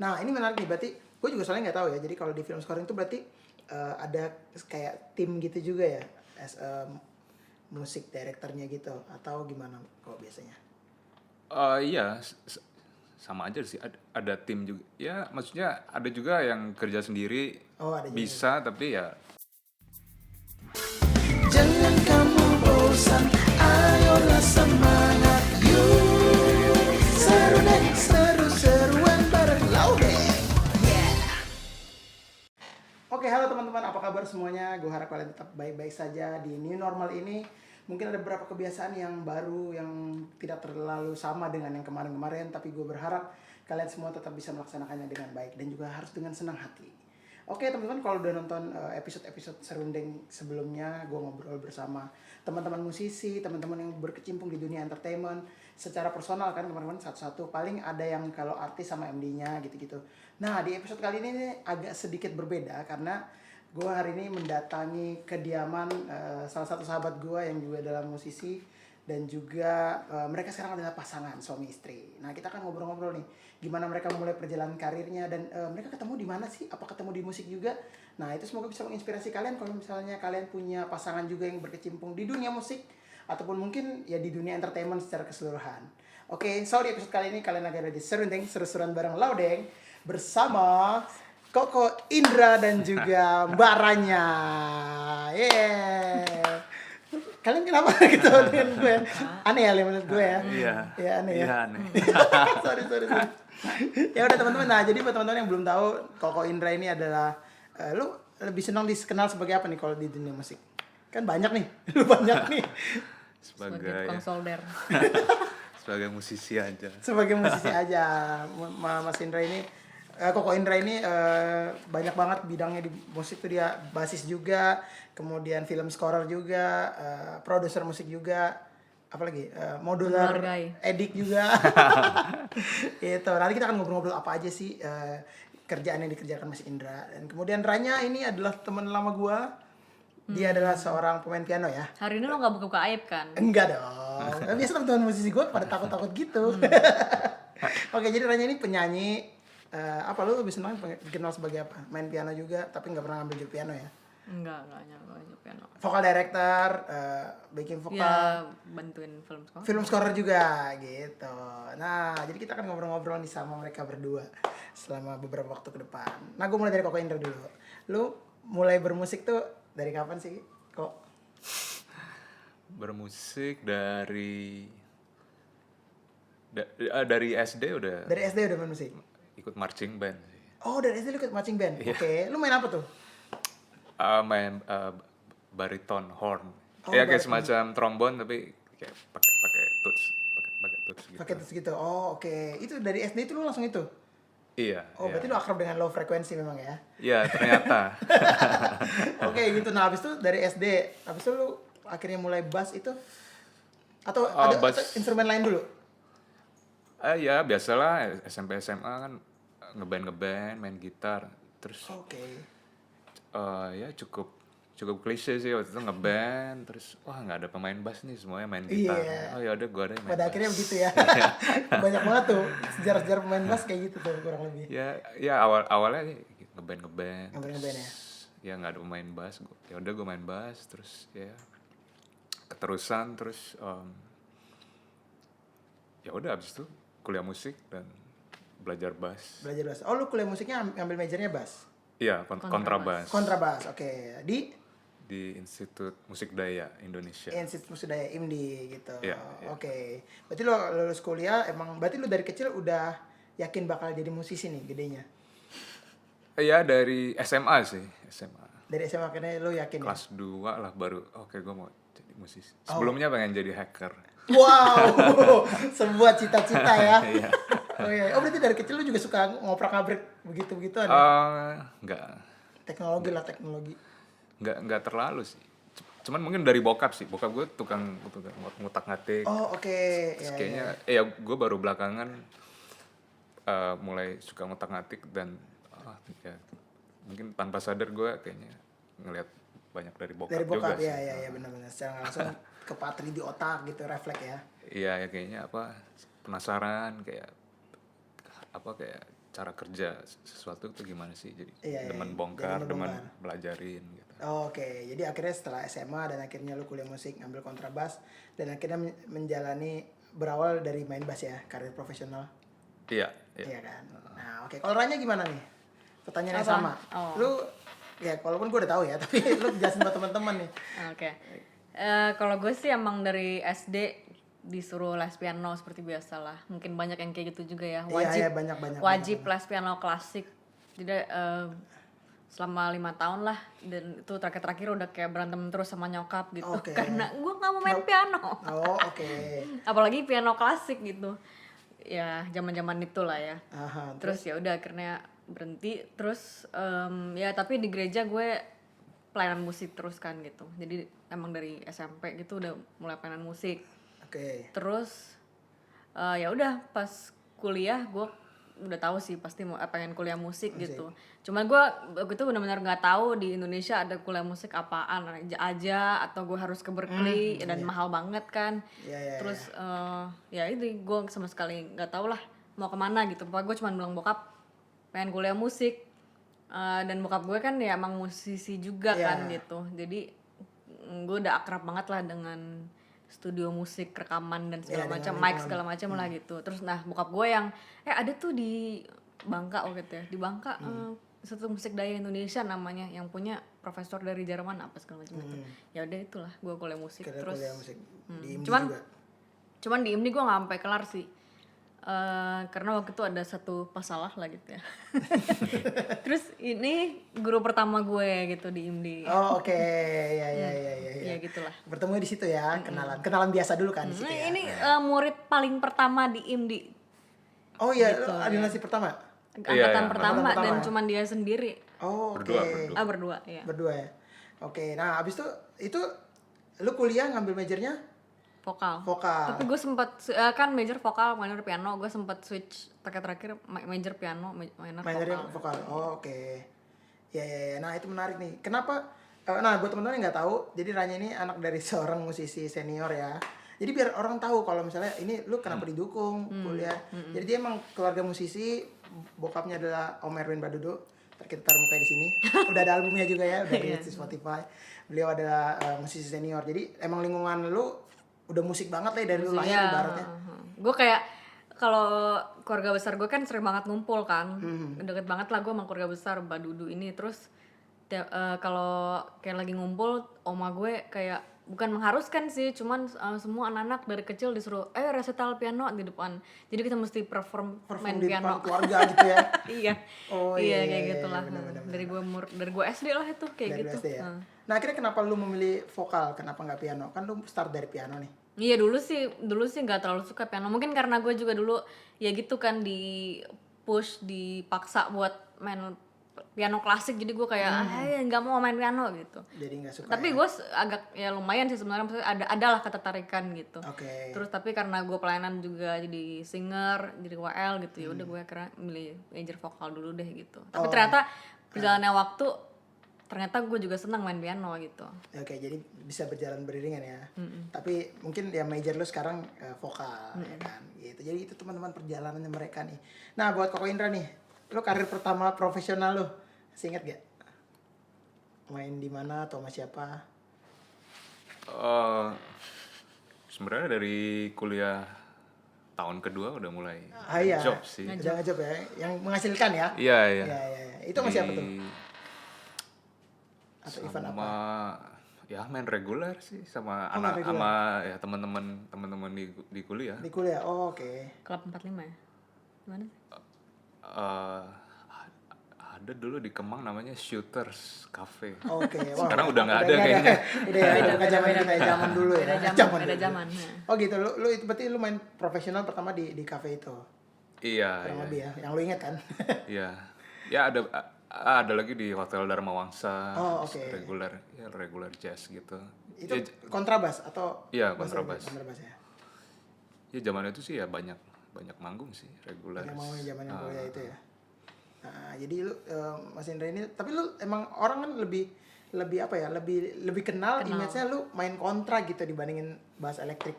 Nah ini menarik nih, berarti gue juga soalnya nggak tahu ya. Jadi kalau di film scoring itu berarti ada kayak tim gitu juga ya, as musik directornya gitu, atau gimana kok biasanya? Iya, sama aja sih. Ada tim juga. Ya, maksudnya ada juga yang kerja sendiri Oh ada juga. bisa, tapi ya Jangan kamu bosan, ayolah semangat yuk. Seru deh, seru-seruan bareng Laudeng. Oke, halo teman-teman, apa kabar semuanya? Gue harap kalian tetap baik-baik saja di new normal ini. Mungkin ada beberapa kebiasaan yang baru yang tidak terlalu sama dengan yang kemarin-kemarin, tapi gue berharap kalian semua tetap bisa melaksanakannya dengan baik dan juga harus dengan senang hati. Oke teman-teman, kalau udah nonton episode-episode Serundeng sebelumnya, gue ngobrol bersama teman-teman musisi, teman-teman yang berkecimpung di dunia entertainment secara personal kan teman-teman, satu-satu. Paling ada yang kalau artis sama MD-nya gitu-gitu. Nah di episode kali ini nih, agak sedikit berbeda karena gue hari ini mendatangi kediaman salah satu sahabat gue yang juga adalah musisi dan juga mereka sekarang adalah pasangan suami istri. Nah kita akan ngobrol-ngobrol nih gimana mereka mulai perjalanan karirnya dan mereka ketemu di mana sih? Apa ketemu di musik juga? Nah itu semoga bisa menginspirasi kalian kalau misalnya kalian punya pasangan juga yang berkecimpung di dunia musik ataupun mungkin ya di dunia entertainment secara keseluruhan. Oke, so di episode kali ini kalian lagi ada di Serundeng, seru-seruan bareng Laudeng bersama Koko Indra dan juga Mbak Ranya. Yeah. Kalian kenapa gitu dengan gue? Aneh ya menurut gue ya. iya. Ya aneh ya. Iya, aneh. sorry. Ya udah teman-teman, nah jadi buat teman-teman yang belum tahu, Koko Indra ini adalah lu lebih senang dikenal sebagai apa nih kalau di dunia musik? Kan banyak nih, lu banyak nih. Sebagai Sebagai tukang solder. sebagai musisi aja. Sebagai musisi aja, Mas Indra ini, Koko Indra ini banyak banget bidangnya di musik tuh. Dia basis juga, kemudian film scorer juga, produser musik juga, apalagi modular Menghargai. edik juga. Itu nanti kita akan ngobrol-ngobrol apa aja sih kerjaan yang dikerjakan Mas Indra. Dan kemudian Ranya ini adalah teman lama gua. Dia adalah seorang pemain piano ya. Hari ini lo gak buka-buka aib kan? Enggak dong. Biasa teman-teman musisi gue pada takut-takut gitu. Oke, jadi Ranya ini penyanyi. Apa lu lebih senang dikenal sebagai apa? Main piano juga, tapi nggak pernah ngambil job piano ya. Enggak nyangka piano. Vokal director, backing Ya vokal, bantuin film sekolah. film scorer juga gitu. Nah, jadi kita akan ngobrol-ngobrol nih sama mereka berdua selama beberapa waktu ke depan. Nah, gue mulai dari Koko Indra dulu. Lu mulai bermusik tuh dari kapan sih, Kok? Bermusik dari SD udah Dari SD udah main musik? ikut marching band sih. Oh, dari SD lu ikut marching band? Oke, lu main apa tuh? Main bariton horn. Oh, Ya kayak bariton. semacam trombon tapi kayak pakai tuts gitu. Pakai terus gitu. Oh, oke. Itu dari SD itu lu langsung itu? Iya. Oh, iya. berarti lu akrab dengan low frekuensi memang ya? Iya, ternyata. Oke, gitu. Nah, habis itu dari SD, habis itu lu akhirnya mulai bass itu atau Oh, ada bass. atau instrumen lain dulu? Ya biasalah SMP SMA kan ngeband main gitar. Terus Oke. ya cukup klise sih waktu itu ngeband terus wah nggak ada pemain bass nih semuanya main Iya. gitar. Oh ya udah gua ada yang main Pada bass. akhirnya begitu ya. Banyak banget tuh sejarah-sejarah pemain bass kayak gitu tuh kurang lebih. Ya awalnya ngeband Ngeband ya. ya nggak ada pemain bass. Ya udah gue main bass terus ya keterusan terus ya udah abis itu kuliah musik dan belajar bass. Belajar bass. Oh, lu kuliah musiknya ngambil majornya bass? Iya kontrabas Kontrabas. Oke. di Institut Musik Daya Indonesia. Institut Musik Daya IMDI gitu. Iya. Oke. Berarti lo lulus kuliah berarti lo dari kecil udah yakin bakal jadi musisi nih gedenya. Iya dari SMA sih, SMA. Dari SMA akhirnya lo yakin Kelas 2 lah baru oke gue mau jadi musisi. Sebelumnya pengen jadi hacker. ya? Wow. Sebuah cita-cita ya. Iya. Oh iya. Oh berarti dari kecil lo juga suka ngoprak-ngabrik begitu-begituan ya? Enggak Teknologi. terlalu sih. Cuman mungkin dari bokap sih. Bokap gue tukang ngutak-ngatik. Oh oke. Terus Ya, kayaknya gue baru belakangan mulai suka ngutak-ngatik dan ya mungkin tanpa sadar gue kayaknya ngelihat banyak dari bokap Dari bokap juga sih. ya benar-benar secara nggak langsung kepatri di otak gitu refleks ya. Iya ya kayaknya penasaran kayak cara kerja sesuatu itu gimana sih, jadi Iya, demen jadi bongkar, demen ngebongkar. belajarin gitu. Oke, jadi akhirnya setelah SMA dan akhirnya lu kuliah musik ngambil kontrabas dan akhirnya menjalani berawal dari main bass ya, karir profesional. Iya. Iya kan. Nah, oke. Kalau Ranya gimana nih? Pertanyaan yang Apa? sama. Oh. Lu ya walaupun gue udah tahu ya, tapi lu jelasin buat teman-teman nih. Oke. Kalau gue sih emang dari SD disuruh les piano seperti biasa lah. Mungkin banyak yang kayak gitu juga ya. Iya, banyak. Wajib les piano klasik. Jadi selama 5 tahun lah, dan itu terakhir udah kayak berantem terus sama nyokap gitu. Oke. Karena gue nggak mau main piano. Oh, oke. Apalagi piano klasik gitu. Ya zaman-zaman itulah ya. Aha, Terus ya udah akhirnya berhenti. Terus ya tapi di gereja gue pelayanan musik terus kan gitu. Jadi emang dari SMP gitu udah mulai pelayanan musik. oke. Terus ya udah pas kuliah gue udah tahu sih pasti mau pengen kuliah musik gitu. Cuman gue waktu itu benar-benar nggak tahu di Indonesia ada kuliah musik apaan aja atau gue harus ke Berkeley dan mahal banget kan. Iya. Terus ya itu gue sama sekali nggak tahu lah mau kemana gitu. Pokoknya gue cuma bilang bokap pengen kuliah musik. Dan bokap gue kan ya emang musisi juga kan gitu. Jadi gue udah akrab banget lah dengan studio musik, rekaman dan segala macam, mic segala macam lah gitu. Terus nah bokap gue yang ada tuh di Bangka gitu ya. Di Bangka satu musik daya Indonesia namanya yang punya profesor dari Jerman apa segala macam gitu. Ya udah itulah gue kuliah musik. Kira Terus kuliah musik di IMDI cuman- juga. cuman di IMDI gue nggak sampai kelar sih. Karena waktu itu ada satu masalah lah gitu ya. Terus ini guru pertama gue gitu di IMDI. Oh, oke. Ya. Ya gitulah. Bertemu di situ ya, kenalan biasa dulu kan di situ ya. Ini murid paling pertama di IMDI. Oh iya, gitu, lu adinasi pertama. Angkatan pertama Angkatan dan pertama. cuman dia sendiri. Oh, oke. Berdua. Berdua ya. Berdua ya. Oke, nah abis itu lu kuliah ngambil majornya Vokal. vokal. Tapi gue sempat kan major vokal, minor piano. Gue sempat switch terakhir major piano, minor Minornya vokal. vokal. Oh, oke. Ya. Nah, itu menarik nih. Kenapa? Nah, buat teman-teman yang nggak tahu, jadi Ranya ini anak dari seorang musisi senior ya. Jadi biar orang tahu kalau misalnya ini lu kenapa didukung kuliah. Jadi dia emang keluarga musisi, bokapnya adalah Om Erwin Badudu. Ntar kita taruh mukanya di sini. Udah ada albumnya juga ya, udah rilis di Spotify. Beliau adalah musisi senior. Jadi emang lingkungan lu udah musik banget lah dari lu lahir ibaratnya. Gue kayak kalau keluarga besar gue kan sering banget ngumpul kan, deket banget lah gue sama keluarga besar Badudu ini. Terus kalau kayak lagi ngumpul, oma gue kayak bukan mengharuskan sih, cuman semua anak-anak dari kecil disuruh resital piano di depan. Jadi kita mesti perform main di piano. depan keluarga gitu ya. Iya. Oh, iya iya, kayak iya, gitulah. bener. Dari gue SD lah itu kayak Dari gitu. SD ya. Nah, akhirnya kenapa lu memilih vokal? Kenapa nggak piano? Kan lu start dari piano nih. Iya dulu sih nggak terlalu suka piano. Mungkin karena gue juga dulu ya gitu kan dipaksa buat main piano klasik. Jadi gue kayak nggak mau main piano gitu. Jadi nggak suka. Tapi gue agak ya lumayan sih sebenarnya, maksudnya adalah ketertarikan gitu. Oke. Terus tapi karena gue pelayanan juga jadi singer, jadi WL gitu, ya udah gue akhirnya milih major vokal dulu deh gitu. Tapi ternyata perjalanannya waktu ternyata gue juga senang main piano gitu. Oke, jadi bisa berjalan beriringan ya. Tapi mungkin ya major lu sekarang vokal ya kan. Gitu. Jadi itu teman-teman perjalanannya mereka nih. Nah, buat Koko Indra nih, lu karir pertama profesional lu, masih inget gak? Main di mana atau sama siapa? Sebenarnya dari kuliah tahun kedua udah mulai Iya. job sih. Udah ngejob ya, yang menghasilkan ya? Iya. Iya. Itu sama siapa tuh? Atau Sama event apa? ya main reguler sih sama Oh, anak main reguler. sama ya teman-teman di kuliah. Di kuliah. Oh, oke. Klub 45 ya? Gimana? Ada dulu di Kemang namanya Shooters Cafe. Oke. Wah, Sekarang udah nggak ada kayaknya. Udah ya, bukan zaman kita ya, zaman dulu ya. Beda dulu. zaman. Ya. Oh gitu, lu itu berarti lu main profesional pertama di kafe itu. Iya. Kurang lebih ya, yang lu inget kan? Iya. Ya ada lagi di Hotel Dharma Wangsa. Oh, oke. Regular jazz gitu. Itu kontrabas atau? Iya, kontrabas. Kontrabas ya. Ya zaman itu sih ya banyak manggung sih reguler. Yang mau zaman yang kuliah itu ya. Nah, jadi lu Mas Indra ini, tapi lu emang orang kan lebih apa ya? Lebih kenal image-nya lu main kontra gitu dibandingin bass elektrik.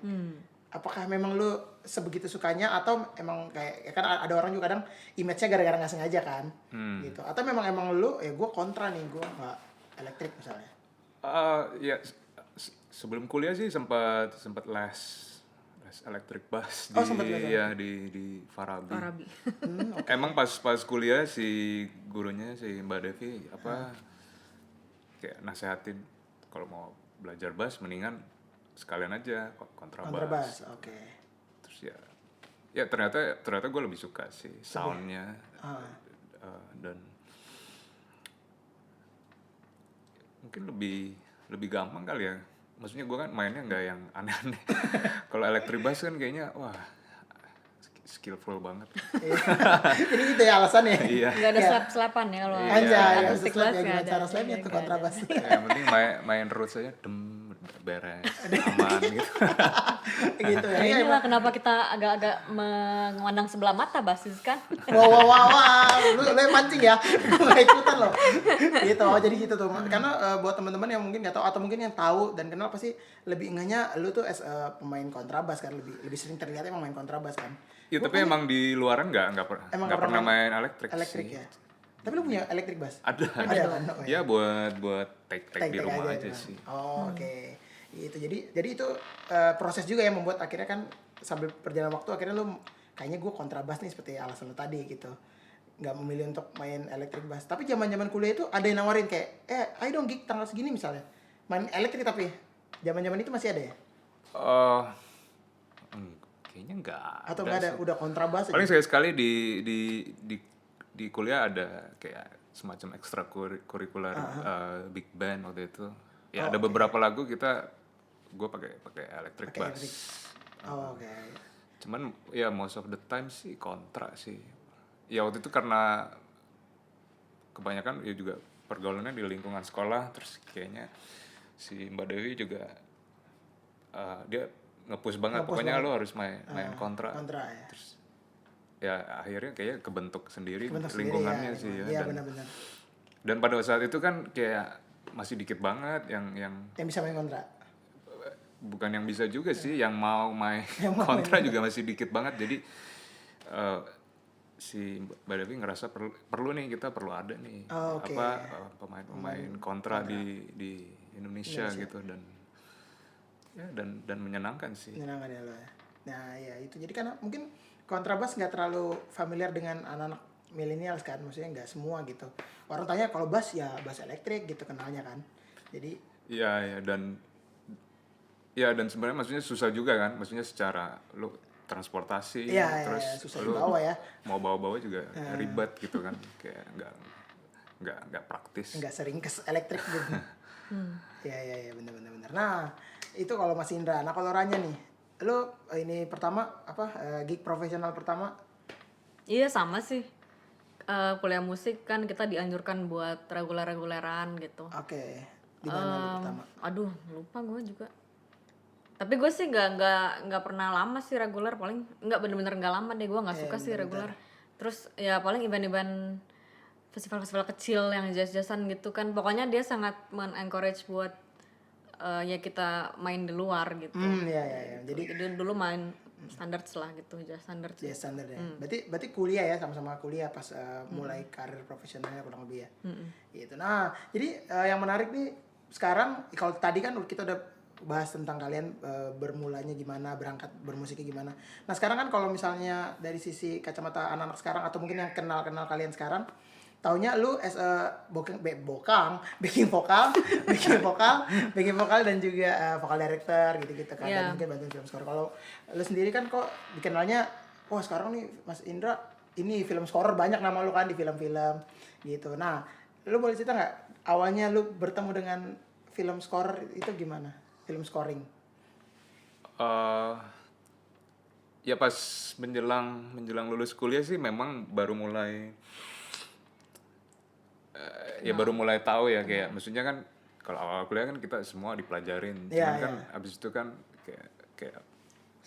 apakah memang lu sebegitu sukanya atau emang kayak ya kan ada orang juga kadang image-nya gara-gara nggak sengaja kan gitu, atau memang lu ya gue kontra nih, gue nggak elektrik misalnya. Ya sebelum kuliah sih sempat sempat les electric bass Oh, sempat les ya di Farabi. Arabi. Emang pas kuliah si gurunya si Mbak Devi apa kayak nasehatin kalau mau belajar bass mendingan sekalian aja kontrabas. Kontrabas, oke. Terus ya ternyata gue lebih suka sih soundnya dan mungkin lebih gampang kali ya. Maksudnya gue kan mainnya nggak yang aneh-aneh. Kalau electric bass kan kayaknya wah skillful banget. Ini gitu ya alasannya. Iya. Nggak ada slap-slapan ya kalau Anjay, akustik slap bass ya, nggak gimana ada. cara slapnya tuh kontrabas. Yang penting main roots aja beres aman gitu. Gitu ya. Nah, Iya, inilah kenapa kita agak-agak memandang sebelah mata basis kan. Wah, lu yang mancing ya, gue gak ikutan loh. Gitu, jadi gitu tuh. Karena buat teman-teman yang mungkin nggak tahu atau mungkin yang tahu dan kenal pasti lebih enggaknya lu tuh as a pemain kontrabas kan, lebih sering terlihat emang main kontrabas kan. Ya tapi emang di luaran nggak Emang nggak pernah main elektrik elektrik sih. ya. Tapi lu punya elektrik bass? Ada kan? Oh, ya buat take di Tek-tek rumah aja gitu. sih. Oh, oke. Gitu. Jadi itu proses juga yang membuat akhirnya kan sambil perjalanan waktu akhirnya lu kayaknya gue kontrabas nih seperti alasan lu tadi gitu. Nggak memilih untuk main electric bass. Tapi zaman-zaman kuliah itu ada yang nawarin kayak, ayo dong gig tanggal segini misalnya. Main elektrik tapi zaman-zaman itu masih ada ya? Kayaknya nggak. Atau nggak ada, udah kontrabas aja? Paling sekali di kuliah ada kayak semacam ekstrakurikuler big band waktu itu. Ya ada beberapa lagu gue pakai electric Pakai bass. elektrik. Oh, oke. Cuman ya most of the time sih kontra sih. Ya waktu itu karena kebanyakan ya juga pergaulannya di lingkungan sekolah, terus kayaknya si Mbak Dewi juga dia nge-push banget, pokoknya lo harus main kontra. Kontra ya. Terus ya akhirnya kayaknya kebentuk sendiri Kebentuk lingkungannya sendiri sih ya. Iya, benar-benar. Dan pada saat itu kan kayak masih dikit banget yang Yang bisa main kontra. bukan yang bisa juga sih, yang mau main kontra juga masih dikit banget. Jadi si Mbak Devi ngerasa perlu nih, kita perlu ada nih pemain kontra di Indonesia gitu, dan menyenangkan sih. Menyenangkan ya lo ya. Nah ya itu, jadi kan mungkin kontrabas nggak terlalu familiar dengan anak-anak milenial kan, maksudnya nggak semua gitu. Orang tanya kalau bass ya bass elektrik gitu kenalnya kan. Jadi Iya dan sebenarnya maksudnya susah juga kan, maksudnya secara lu transportasi terus susah lu dibawa ya. mau bawa juga ribet gitu kan, kayak nggak praktis. Nggak sering ke elektrik gitu. Ya benar. Nah itu kalau Mas Indra. Nah kalau Ranya nih, lu ini pertama gig profesional pertama? Iya sama sih. Kuliah musik kan kita dianjurkan buat reguleran gitu. Oke. Di mana lu pertama? Aduh lupa gue juga. Tapi gue sih nggak pernah lama sih reguler, paling nggak bener-bener nggak lama deh, gue nggak suka sih reguler. Terus ya paling event-event festival-festival kecil yang jazz-jazzan gitu kan, pokoknya dia sangat men-encourage buat ya kita main di luar gitu. Ya. Jadi dulu main standar lah gitu, jazz standar. ya standar ya. Berarti kuliah ya, sama-sama kuliah pas mulai karir profesionalnya kurang lebih ya. Gitu. Nah, jadi yang menarik nih sekarang kalau tadi kan kita udah bahas tentang kalian bermulanya gimana, berangkat bermusiknya gimana. Nah, sekarang kan kalau misalnya dari sisi kacamata anak-anak sekarang atau mungkin yang kenal kalian sekarang, taunya lu as a backing vokal dan juga vokal director gitu-gitu kan. Dan mungkin bantuin film score. Kalau lu sendiri kan kok dikenalnya, wah sekarang nih Mas Indra ini film scorer, banyak nama lu kan di film-film gitu. Nah, lu boleh cerita nggak awalnya lu bertemu dengan film scorer itu gimana? Film scoring? Ya pas menjelang lulus kuliah sih memang baru mulai baru mulai tahu ya, kayak maksudnya kan kalau awal kuliah kan kita semua dipelajarin, cuman kan abis itu kan kayak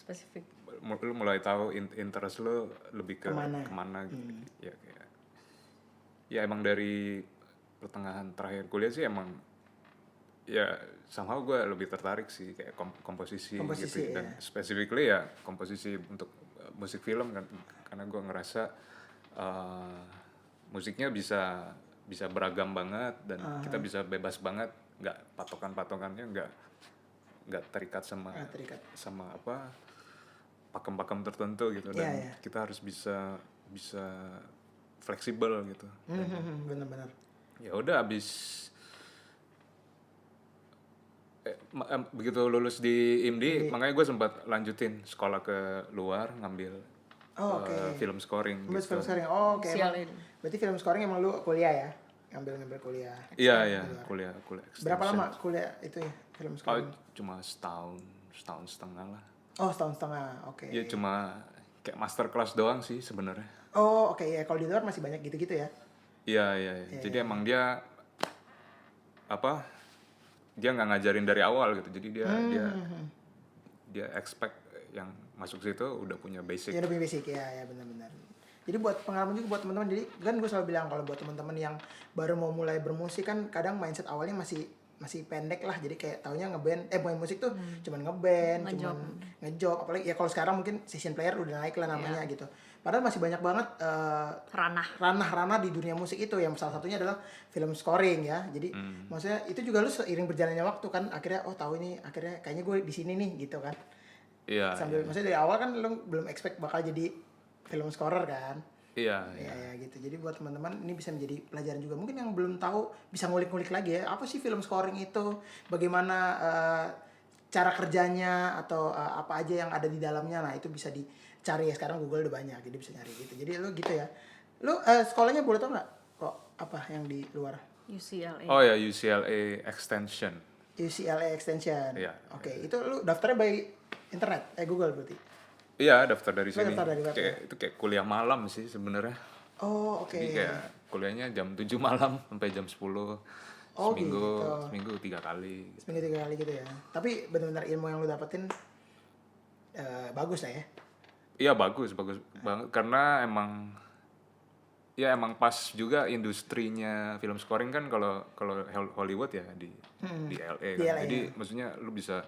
Spesifik. lu mulai tahu interest lu lebih ke kemana gitu. Ya emang dari pertengahan terakhir kuliah sih emang ya somehow gue lebih tertarik sih kayak komposisi Komposisi, gitu dan ya. specifically ya komposisi untuk musik film kan, karena gue ngerasa musiknya bisa beragam banget dan kita bisa bebas banget, nggak patokannya nggak terikat sama Terikat. sama apa pakem-pakem tertentu gitu, dan Iya. kita harus bisa fleksibel gitu. Benar-benar. Ya udah abis begitu lulus di IMDi, makanya gue sempat lanjutin sekolah ke luar ngambil Oh, oke. film scoring Ambil gitu. film scoring. Oh, oke. Sial Emang, ini. berarti film scoring emang lu kuliah ya? Ngambil kuliah. Iya kuliah Berapa extension. lama kuliah itu ya film Oh, scoring? cuma setahun setengah lah. Oh, setahun setengah. Oke. Ya cuma kayak master class doang sih sebenarnya. Oh, oke ya. Kalau di luar masih banyak gitu-gitu ya. Iya. Jadi emang dia apa? Dia nggak ngajarin dari awal gitu. Jadi dia expect yang masuk situ udah punya basic. Ya lebih basic ya benar-benar. Jadi buat pengalaman juga buat teman-teman. Jadi kan gue selalu bilang kalau buat teman-teman yang baru mau mulai bermusik kan kadang mindset awalnya masih pendek lah. Jadi kayak taunya ngeband, main musik tuh cuman ngeband, cuman ngejob. Apalagi ya kalau sekarang mungkin session player udah naik lah namanya gitu. Padahal masih banyak banget ranah-ranah di dunia musik itu, yang salah satunya adalah film scoring ya. Jadi maksudnya itu juga lu seiring berjalannya waktu kan akhirnya tahu ini, akhirnya kayaknya gue di sini nih gitu kan. Iya. Sambil maksudnya dari awal kan lu belum expect bakal jadi film scorer kan. Iya. Ya gitu. Jadi buat teman-teman ini bisa menjadi pelajaran juga. Mungkin yang belum tahu bisa ngulik-ngulik lagi ya. Apa sih film scoring itu? Bagaimana cara kerjanya atau apa aja yang ada di dalamnya. Nah, itu bisa dicari ya. Sekarang Google udah banyak, jadi bisa nyari gitu. Jadi lu gitu ya. Lu sekolahnya boleh tau nggak kok apa yang di luar? UCLA. Oh ya, UCLA Extension. UCLA Extension. Iya. Oke, itu lu daftarnya by internet, Google berarti. Iya, daftar dari sini. daftar dari web Itu kayak kuliah malam sih sebenarnya. Oh, oke. Jadi kayak kuliahnya jam 7 malam sampai jam 10. Oh, seminggu 3 kali. Seminggu 3 kali gitu ya. Tapi benar-benar ilmu yang lu dapetin bagus lah ya. Iya bagus banget karena emang pas juga industrinya film scoring kan, kalau Hollywood ya di LA Di kan. LA, Jadi ya. maksudnya lu bisa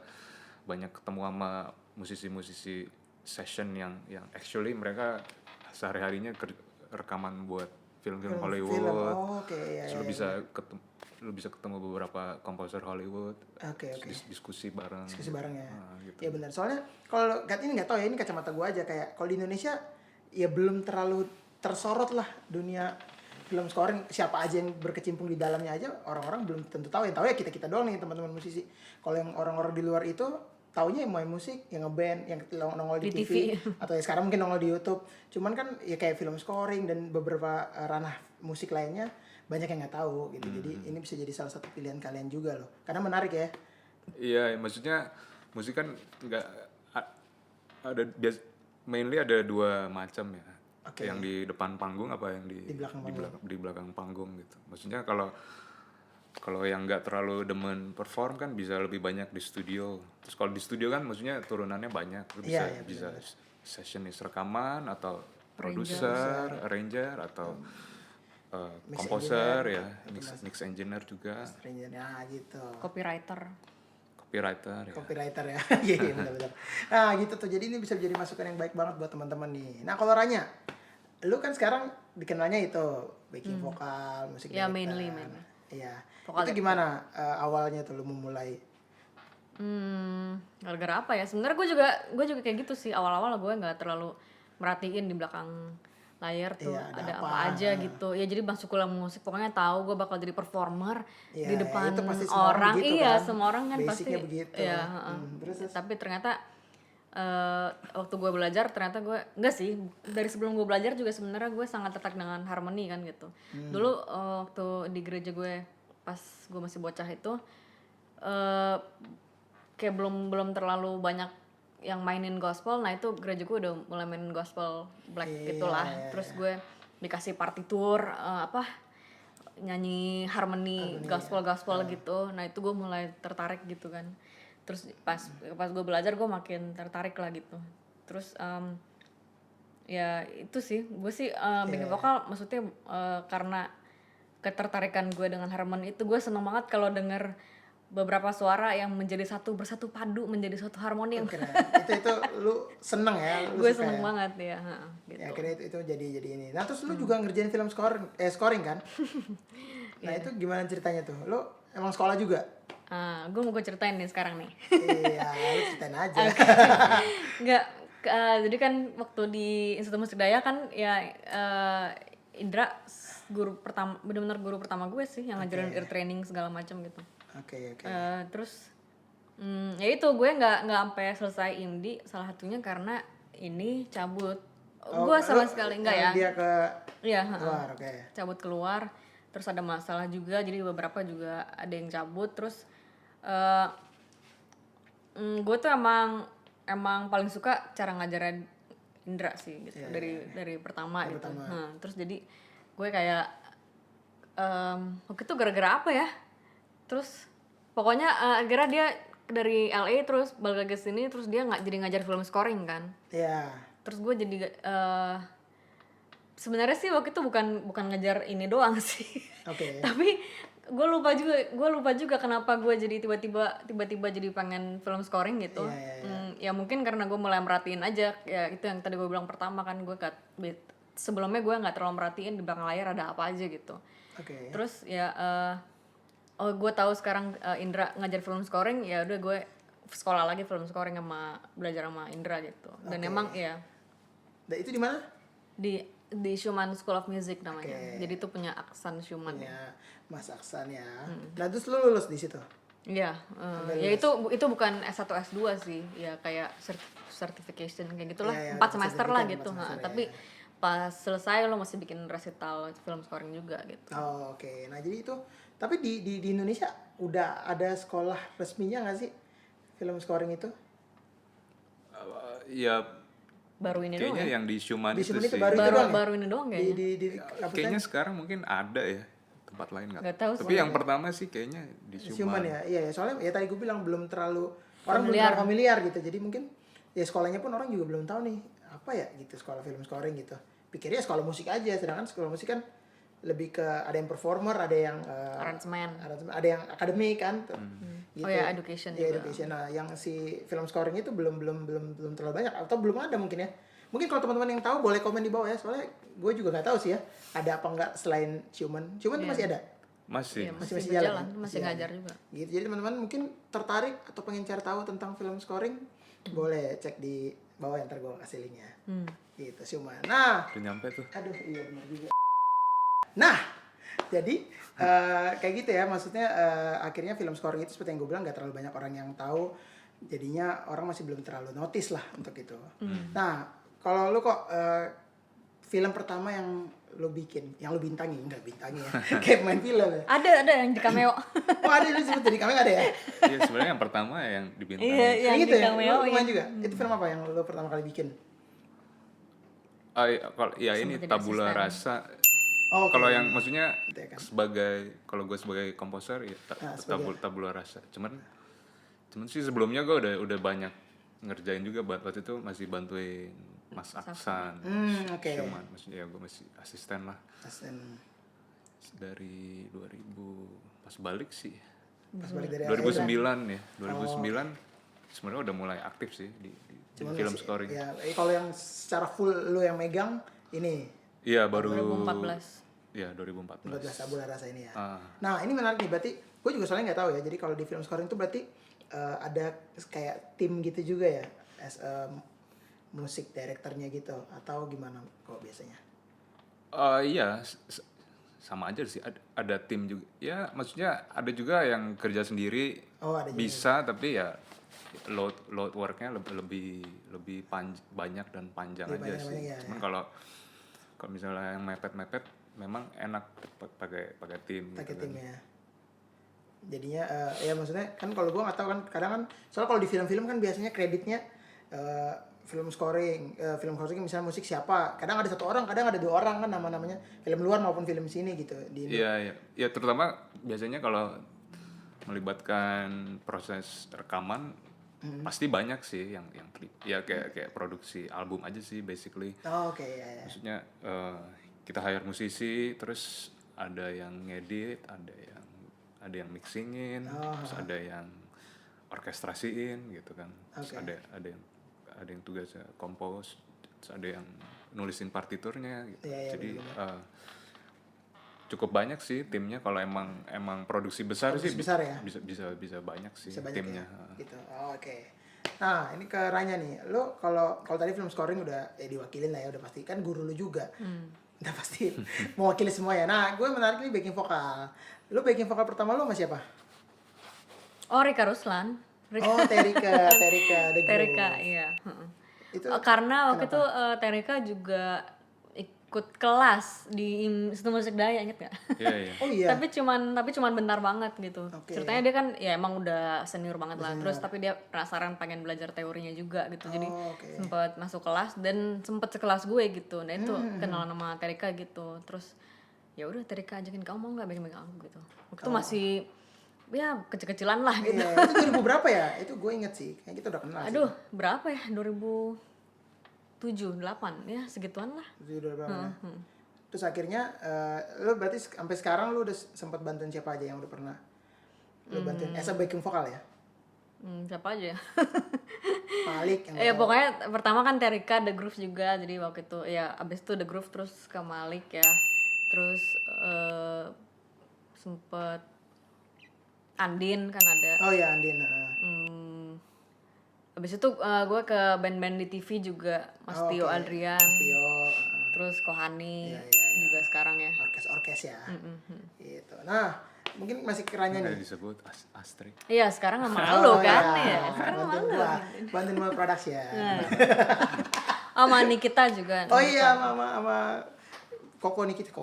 banyak ketemu sama musisi-musisi session yang actually mereka sehari-harinya rekaman buat film-film Hollywood. Oh, oke ya. Terus lu bisa ketemu beberapa komposer Hollywood. Oke. Diskusi bareng. Diskusi bareng ya. Gitu. Ya benar. Soalnya kalau ini nggak tahu ya, ini kacamata gua aja, kayak kalau di Indonesia ya belum terlalu tersorot lah dunia film scoring. Siapa aja yang berkecimpung di dalamnya aja orang-orang belum tentu tahu. Yang tahu ya kita doang nih teman-teman musisi. Kalau yang orang-orang di luar itu taunya yang main musik, yang ngeband, yang nongol di TV atau ya sekarang mungkin nongol di YouTube. Cuman kan ya kayak film scoring dan beberapa ranah musik lainnya banyak yang nggak tahu gitu. Jadi ini bisa jadi salah satu pilihan kalian juga loh. Karena menarik ya. Iya, maksudnya musik kan nggak ada mainly ada dua macam ya. Oke. Yang di depan panggung apa yang di belakang panggung gitu. Maksudnya kalau yang nggak terlalu demen perform kan bisa lebih banyak di studio. Terus kalau di studio kan maksudnya turunannya banyak. Lu bisa sessionis rekaman atau produser, arranger atau komposer ya, mix engineer juga. Nah gitu. Copywriter Copywriter ya. Copywriter ya. Iya benar-benar. Nah gitu tuh. Jadi ini bisa jadi masukan yang baik banget buat teman-teman nih. Nah kalau Ranya, lu kan sekarang dikenalnya itu backing vokal, musik ya, director. mainly. Iya. Vokal Itu gimana awalnya tuh lu memulai? Gara-gara apa ya? Sebenarnya gue juga kayak gitu sih. Awal-awal gue nggak terlalu merhatiin di belakang layar tuh ada apa aja gitu. Ya jadi masuk kuliah musik pokoknya tahu gue bakal jadi performer di depan itu pasti semua orang. begitu, Iya, kan? semua orang kan Basicnya pasti. begitu. Iya, Terus? Tapi ternyata waktu gue belajar ternyata gue enggak sih, dari sebelum gue belajar juga sebenarnya gue sangat tertarik dengan harmoni kan gitu. Dulu waktu di gereja gue pas gue masih bocah itu kayak belum terlalu banyak yang mainin gospel. Nah itu gereja gue udah mulai mainin gospel black gitulah. Terus gue dikasih partitur nyanyi harmoni gospel gitu. Nah itu gue mulai tertarik gitu kan. Terus pas gue belajar gue makin tertarik lah gitu. Terus ya itu sih gue sih backing vokal maksudnya karena ketertarikan gue dengan harmoni itu, gue seneng banget kalau denger beberapa suara yang menjadi bersatu padu menjadi suatu harmoni yang Keren. Itu lu seneng ya, lu gue suka seneng ya? banget ya, gitu. Ya akhirnya itu jadi ini. Nah terus lu juga ngerjain film scoring kan? Nah itu gimana ceritanya tuh? Lu emang sekolah juga? Gue ceritain nih sekarang nih. Iya, lu ceritain aja. Nggak, jadi kan waktu di Institut Musik Daya kan ya, Indra benar-benar guru pertama gue sih yang ngajarin ear training segala macam gitu. Oke. Terus ya itu gue nggak sampai selesai IMDi, salah satunya karena ini cabut. Gue sama sekali enggak ya. Dia ke Iya, luar, oke. cabut keluar, terus ada masalah juga, jadi beberapa juga ada yang cabut. Terus gue tuh emang paling suka cara ngajarin Indra sih gitu. Dari pertama gitu. Terus jadi gue kayak waktu itu gara-gara apa ya, terus pokoknya akhirnya dia dari LA terus balik lagi ke sini, terus dia jadi ngajar film scoring kan. Iya. Terus gue jadi sebenarnya sih waktu itu bukan ngajar ini doang sih. Oke. Tapi gue lupa juga kenapa gue jadi tiba-tiba jadi pengen film scoring gitu. Ya mungkin karena gue mulai merhatiin aja, ya itu yang tadi gue bilang pertama kan, sebelumnya gue nggak terlalu merhatiin di belakang layar ada apa aja gitu. Oke. Terus ya gue tahu sekarang Indra ngajar film scoring, ya udah gue sekolah lagi film scoring belajar sama Indra gitu. Dan emang ya Itu di mana? di Schumann School of Music namanya. Jadi itu punya Aksan Schumann. Ya, Mas Aksan ya. Nah, terus lu lulus di situ. Iya, ya itu bukan S1 S2 sih, ya kayak certification kayak gitulah, 4 semester lah gitu. Tapi pas selesai lo masih bikin recital film scoring juga gitu. Oh, oke. Nah, jadi itu tapi di Indonesia udah ada sekolah resminya nggak sih film scoring itu? Ya Baru ini doang kayaknya ya? yang di Schumann Di itu Schumann itu sih. baru itu doang ya? Baru ini doang kayaknya. Di kampus Kayaknya sekarang mungkin ada ya tempat lain nggak? Nggak tahu Tapi yang pertama sih kayaknya di Schumann Schumann. ya. Iya, soalnya ya tadi gue bilang belum terlalu familiar gitu. Jadi mungkin ya sekolahnya pun orang juga belum tahu nih apa ya gitu sekolah film scoring gitu. Pikirnya sekolah musik aja, sedangkan sekolah musik kan lebih ke ada yang performer, ada yang Aransemen. ada yang akademik kan. Gitu. Oh ya, education Iya, juga. education. Nah, yang si film scoring itu belum terlalu banyak atau belum ada mungkin ya. Mungkin kalau teman-teman yang tahu boleh komen di bawah ya. Soalnya gue juga nggak tahu sih ya. Ada apa enggak selain Schumann? Schumann tuh masih ada. Masih. Iya, masih Masih berjalan, jalan, masih ngajar juga. Gitu. Jadi teman-teman mungkin tertarik atau pengen cari tahu tentang film scoring, boleh cek di bawah yang ntar gue kasih linknya. Gitu Schumann. Nah, Udah nyampe tuh. aduh iya benar juga. Nah, jadi kayak gitu ya, maksudnya akhirnya film scoring itu seperti yang gue bilang gak terlalu banyak orang yang tahu, jadinya orang masih belum terlalu notice lah untuk itu. Nah, kalau lu kok film pertama yang lu bikin, yang lu bintangi, enggak bintangi ya, kayak main film ya? Ada yang di cameo. Oh ada, lu sebut jadi kamera ada ya? Iya sebenarnya yang pertama yang dibintangi. Iya, yang gitu di ya? cameo. Lu main juga? Itu film apa yang lu pertama kali bikin? Kalau ya ini Sempet jadi Tabula asisten. Rasa. Oh, oke. Kalau yang maksudnya Gitu ya kan? kalau gue sebagai komposer ya sebagai- Tabula Rasa. Cuman sih sebelumnya gue udah banyak ngerjain juga, waktu itu masih bantuin Mas Aksan. Oke. Cuman maksudnya ya gue masih asisten lah Asisten. dari 2000 pas balik sih. Pas balik dari 2009 ya. 2009 sebenarnya udah mulai aktif sih di film scoring. Ya, kalau yang secara full lu yang megang ini Iya, baru 2014. Iya, 2014. 14 Tabula Rasa ini ya. Ah. Nah ini menarik nih, berarti gue juga soalnya nggak tahu ya. Jadi kalau di film scoring itu berarti ada kayak tim gitu juga ya, as musik directornya gitu atau gimana kok biasanya? Iya, sama aja sih. Ada tim juga. Ya, maksudnya ada juga yang kerja sendiri. Oh ada juga. Bisa, tapi ya load worknya lebih banyak dan panjang Lebih aja banyak, sih. ya, Cuman kalau misalnya yang mepet memang enak pakai tim. Pakai gitu kan. tim ya. Jadinya ya maksudnya kan kalau gue nggak tahu kan kadang kan soalnya kalau di film-film kan biasanya kreditnya film scoring misalnya musik siapa, kadang ada 1 orang, kadang ada 2 orang kan namanya film luar maupun film sini gitu di Indo. Iya. Ya terutama biasanya kalau melibatkan proses rekaman pasti banyak sih yang ya kayak produksi album aja sih basically. Oh, oke ya. Maksudnya kita hire musisi, terus ada yang ngedit, ada yang ada yang mixingin, terus ada yang orkestrasiin gitu kan, terus ada yang tugasnya compose, terus ada yang nulisin partiturnya gitu. Jadi cukup banyak sih timnya. Kalau emang produksi besar sih besar ya? bisa banyak sih Bisa banyak timnya. ya? Gitu. Oke. Nah, ini ke Ranya nih. Lu kalau tadi film scoring udah diwakilin lah ya, udah pasti kan guru lu juga. Udah pasti mewakili semua ya. Nah, gue menarik nih backing vokal. Lu backing vokal pertama lu sama siapa? Oh, Rika Ruslan. Oh, Terika The Groove. Terika, iya. Itu Karena waktu itu Terika juga ikut kelas di Situ Musik Daya, inget gak? Iya. Oh iya. tapi cuman bentar banget gitu. Ceritanya dia kan ya emang udah senior banget lah. Terus tapi dia penasaran pengen belajar teorinya juga gitu. Jadi sempat masuk kelas dan sempat sekelas gue gitu. Nah itu kenal nama Terika gitu. Terus ya udah Terika ajakin, kamu mau nggak megang aku gitu. Waktu itu masih ya kecil-kecilan lah gitu. Iya, itu 2000 berapa ya? Itu gue inget sih. Kayak kita udah kenal sih. Aduh, berapa ya? 2007, 8 ya segituan lah. Itu udah berapa ya? Terus akhirnya lu berarti sampai sekarang lu udah sempat bantuin siapa aja yang udah pernah lu bantuin as a backing vokal ya? Siapa aja ya? Malik yang Ya pokoknya pertama kan Terika The Groove juga. Jadi waktu itu ya abis itu The Groove terus ke Malik ya. Terus sempet Andin kan ada. Oh iya Andin. Abis itu gue ke band-band di TV juga, Mas Tio Adrian. Mas Tio. Terus Kohani Iya. juga sekarang ya. Orkes ya. Gitu. Nah, mungkin masih kiranya nih. Disebut Astri. Iya, sekarang sama lo kan ya. Sekarang sama lo. Bantuin Mel Production. Sama Nikita juga. Oh iya, sama Koko Nikita.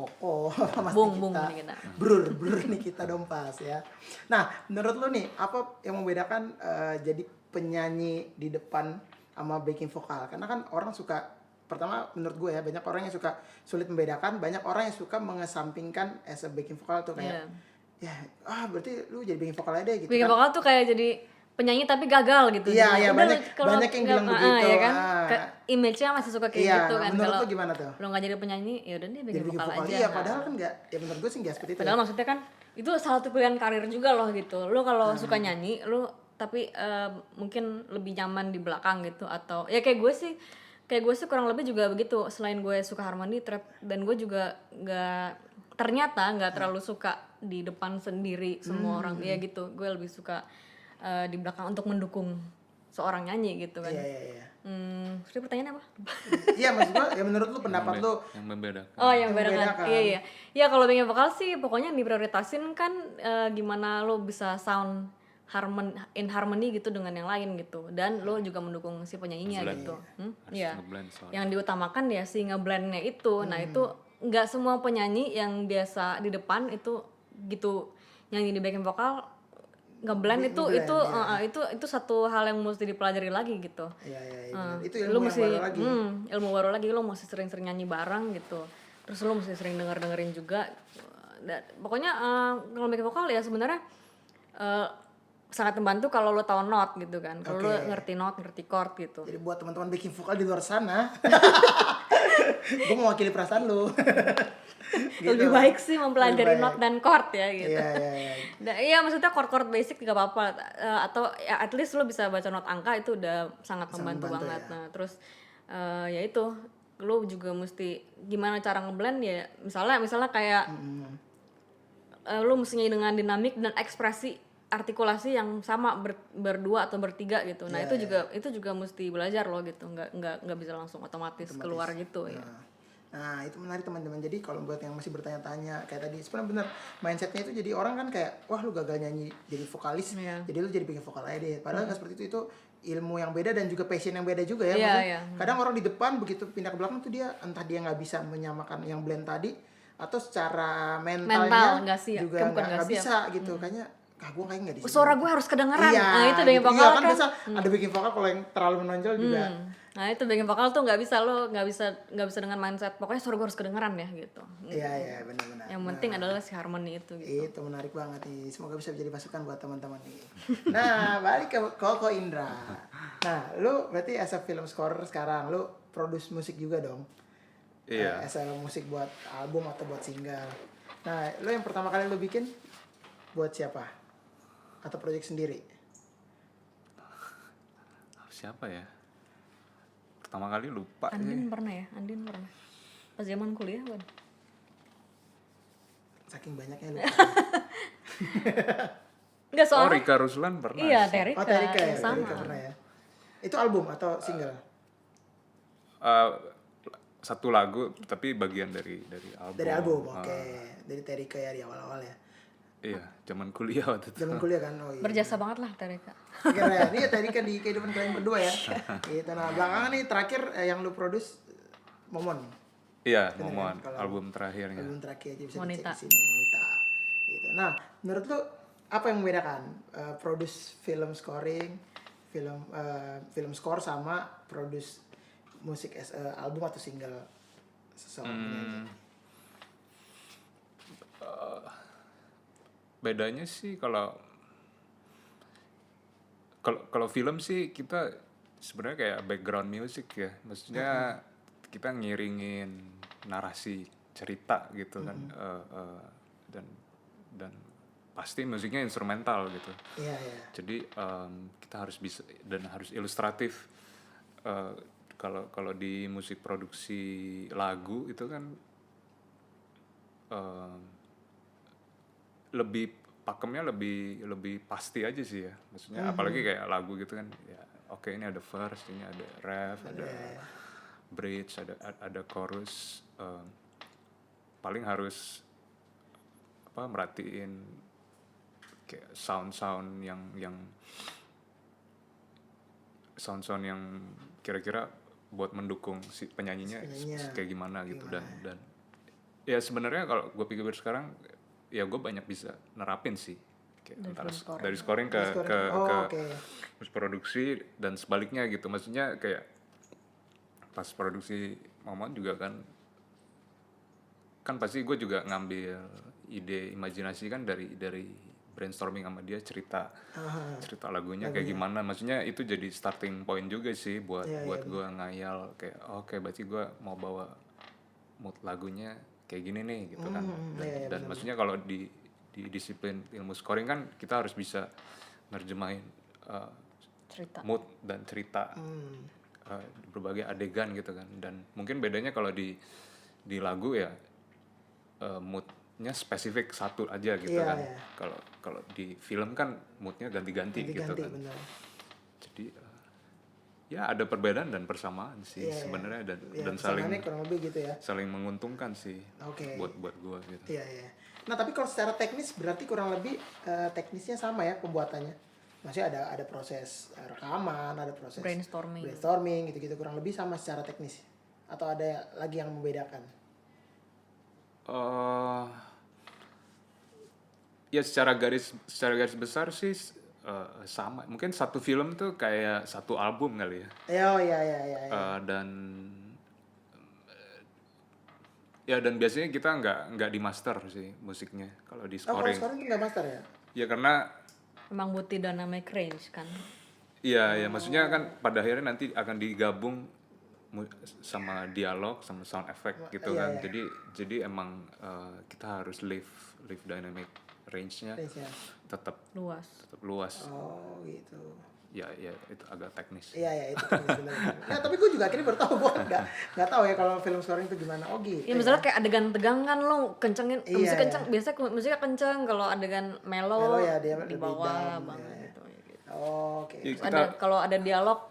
Mas Bung Nikita. Nikita. Brur Nikita Dompas ya. Nah, menurut lu nih, apa yang membedakan jadi penyanyi di depan sama backing vokal? Karena kan orang suka, pertama menurut gue ya, banyak orang yang suka sulit membedakan, banyak orang yang suka mengesampingkan as a backing vokal tuh kayak berarti lu jadi backing vokal aja deh gitu. Backing kan. vokal tuh kayak jadi penyanyi tapi gagal gitu. Iya, banyak yang bilang begitu. Ya kan? Image-nya masih suka kayak gitu kan. Menurut Kalau lu gimana tuh? lo nggak jadi penyanyi, ya udah deh Jadi backing vokal aja. Iya, padahal kan enggak, ya menurut gue sih enggak seperti itu. Padahal maksudnya kan itu salah satu pilihan karir juga loh gitu. Lo kalau suka nyanyi, lo tapi mungkin lebih nyaman di belakang gitu, atau ya kayak gue sih kurang lebih juga begitu. Selain gue suka harmoni trap, dan gue juga nggak terlalu suka di depan sendiri semua orang ya gitu. Gue lebih suka di belakang untuk mendukung seorang nyanyi gitu kan. Iya. Terus pertanyaannya apa? Iya, maksud gue ya menurut lu pendapat lu Yang membedakan. Oh, yang membedakan. Iya. Ya kalau backing vokal sih pokoknya yang diprioritasin kan gimana lo bisa sound in harmony gitu dengan yang lain gitu, dan lo juga mendukung si penyanyinya gitu. Iya. Yang diutamakan ya si ngeblendnya itu. Nah itu nggak semua penyanyi yang biasa di depan itu gitu nyanyi di backing vokal ngeblend itu satu hal yang mesti dipelajari lagi gitu. Iya. Itu Lo ilmu mesti yang baru lagi. Ilmu baru lagi, lo mesti sering-sering nyanyi bareng gitu. Terus lo mesti sering dengerin juga. Pokoknya kalau backing vokal ya sebenarnya sangat membantu kalau lo tahu not gitu kan. Kalau lo ngerti not, ngerti chord gitu. Jadi buat teman-teman backing vokal di luar sana, gue mewakili perasaan lo. Gitu. Lebih baik sih mempelajari not dan chord ya gitu. Iya. Iya maksudnya chord basic juga apa-apa, atau ya at least lo bisa baca not angka itu udah sangat membantu banget ya. Nah terus ya itu lo juga mesti gimana cara ngeblend ya, misalnya kayak lo mestinya dengan dinamik dan ekspresi artikulasi yang sama berdua atau bertiga gitu. Nah itu juga mesti belajar lo gitu, nggak bisa langsung otomatis keluar gitu ya. Nah itu menarik teman-teman. Jadi kalau buat yang masih bertanya-tanya kayak tadi, sebenarnya bener mindsetnya itu jadi orang kan kayak wah lu gagal nyanyi jadi vokalis, jadi lu jadi bikin vokal aja deh. Padahal nggak seperti itu ilmu yang beda dan juga passion yang beda juga ya. Kadang orang di depan begitu pindah ke belakang tuh dia entah dia nggak bisa menyamakan yang blend tadi, atau secara mentalnya juga nggak bisa gitu. Kayaknya gue kayak nggak di sini. Suara gue harus kedengeran. Iya, nah itu backing vokal kan biasa ada backing vokal kalau yang terlalu menonjol juga. Nah itu backing vokal tuh nggak bisa dengan mindset pokoknya suara gue harus kedengeran ya gitu. Iya benar-benar. Yang penting adalah si harmoni itu gitu. Itu menarik banget nih. Semoga bisa jadi masukan buat teman-teman nih. Nah balik ke Koko Indra. Nah lu berarti as a film scorer sekarang lu produce musik juga dong. Iya. As a musik buat album atau buat single. Nah lu yang pertama kali lu bikin buat siapa? Atau project sendiri? Siapa ya? Pertama kali lupa sih. Andin pernah. Pas zaman kuliah kan. Saking banyaknya lupa. Enggak Oh, soalnya. Rika Ruslan pernah. Iya, sih. Terika. Oh, Terika ya, Sama. Terika pernah ya. Itu album atau single? Eh, satu lagu tapi bagian dari album. Dari album, oke. Dari Terika ya di awal-awal ya. Iya, zaman kuliah waktu itu. Zaman kuliah kan, oh iya. Berjasa banget lah Terika. Keren, ini ya Terika di kehidupan kalian berdua ya. Gitu. Nah, belakangan nih terakhir yang lu produce Momon. Iya, Bener Momon, kan? Kalau album terakhirnya. Album terakhir aja bisa Monita. dicek di sini, Monita. Gitu. Nah, menurut lu apa yang membedakan produce film scoring, film score sama produce musik as album atau single seseorang penyanyi? Bedanya sih kalau film sih kita sebenarnya kayak background music ya. Maksudnya kita ngiringin narasi cerita gitu kan. Dan pasti musiknya instrumental gitu. Iya, iya. Jadi kita harus bisa dan harus ilustratif. Kalau di musik produksi lagu itu kan lebih pakemnya lebih pasti aja sih ya. Maksudnya apalagi kayak lagu gitu kan ya, oke, ini ada verse, ini ada ref, ada bridge, ada chorus. Paling harus merhatiin kayak sound yang kira-kira buat mendukung si penyanyinya kayak gimana gitu. Dan ya sebenarnya kalau gue pikir sekarang ya gue banyak bisa nerapin sih kayak dari scoring ke terus produksi dan sebaliknya gitu. Maksudnya kayak pas produksi Momon juga kan pasti gue juga ngambil ide imajinasi kan dari brainstorming sama dia cerita lagunya kayak gimana. Maksudnya itu jadi starting point juga sih buat gue ngayal kayak oke, berarti gue mau bawa mood lagunya kayak gini nih gitu kan. Dan maksudnya kalau di disiplin ilmu scoring kan kita harus bisa nerjemahin Cerita. mood dan cerita di berbagai adegan gitu kan. Dan mungkin bedanya kalau di lagu ya moodnya spesifik satu aja gitu kan. Kalau di film kan moodnya ganti-ganti gitu kan. Bener. Jadi ya ada perbedaan dan persamaan sih sebenarnya dan saling kurang lebih gitu ya. saling menguntungkan sih buat gua gitu. Iya. Nah, tapi kalau secara teknis berarti kurang lebih teknisnya sama ya pembuatannya. Maksudnya ada proses rekaman, ada proses brainstorming gitu-gitu, kurang lebih sama secara teknis. Atau ada lagi yang membedakan? Ya secara garis besar sih sama. Mungkin satu film tuh kayak satu album kali ya. Iya. Dan biasanya kita nggak di master sih musiknya kalau di scoring. Kalau scoring itu nggak master ya? Ya karena Emang butuh dynamic range kan. Iya, maksudnya kan pada akhirnya nanti akan digabung sama dialog sama sound effect gitu kan. Jadi emang kita harus leave dynamic range-nya tetap luas. Oh, gitu. Ya itu agak teknis. Iya itu teknis benar. Nah, tapi gue juga akhirnya baru tahu, gue nggak tahu ya kalau film scoring itu gimana. Oh gitu. Ya misalnya kayak adegan tegang kan lo kencengin musik kenceng, biasanya musiknya kenceng, kalau adegan mellow ya dia di bawah banget gitu. Oh, oke. Ada kalau ada dialog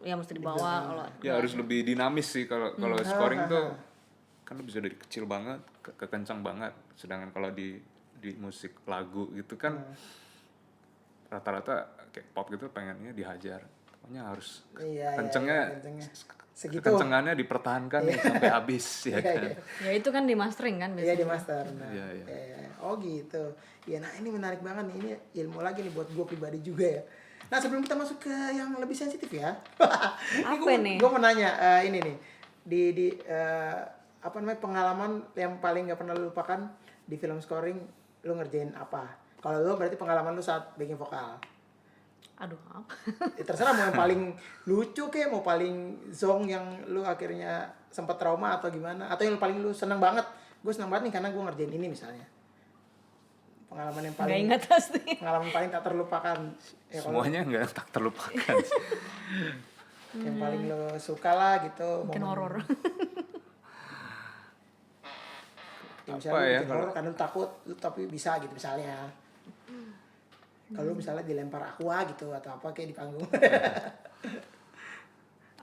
ya mesti di bawah kalau Ya harus lebih dinamis sih kalau scoring tuh kan bisa dari kecil banget ke kencang banget. Sedangkan kalau di musik lagu gitu kan rata-rata kayak pop gitu pengennya dihajar. Pokoknya harus kencengnya segitu. Kencengannya dipertahankan nih sampai habis ya kan. Ya itu kan di mastering kan biasanya. Iya di master. Nah. Iya. Oh gitu. Ya nah ini menarik banget nih. Ini ilmu lagi nih buat gue pribadi juga ya. Nah sebelum kita masuk ke yang lebih sensitif ya. Apa nih? Gue mau nanya ini nih. Di pengalaman yang paling gak pernah lu lupakan di film scoring, lu ngerjain apa? Kalau lu berarti pengalaman lu saat backing vokal. Aduh, apa? Ya, terserah mau yang paling lucu kayak mau paling zong yang lu akhirnya sempat trauma atau gimana, atau yang paling lu seneng banget. Gue seneng banget nih karena gue ngerjain ini misalnya. pengalaman yang Nggak paling ingat pasti. pengalaman paling tak terlupakan ya, kalau Semuanya nggak tak terlupakan sih. yang paling lo suka lah gitu Mungkin momen. horor. Ya, Apa misalnya lu ya, bikin kalau- horor kan lu takut lu tapi bisa gitu misalnya. Kalau lu misalnya dilempar aqua gitu atau apa kayak di panggung.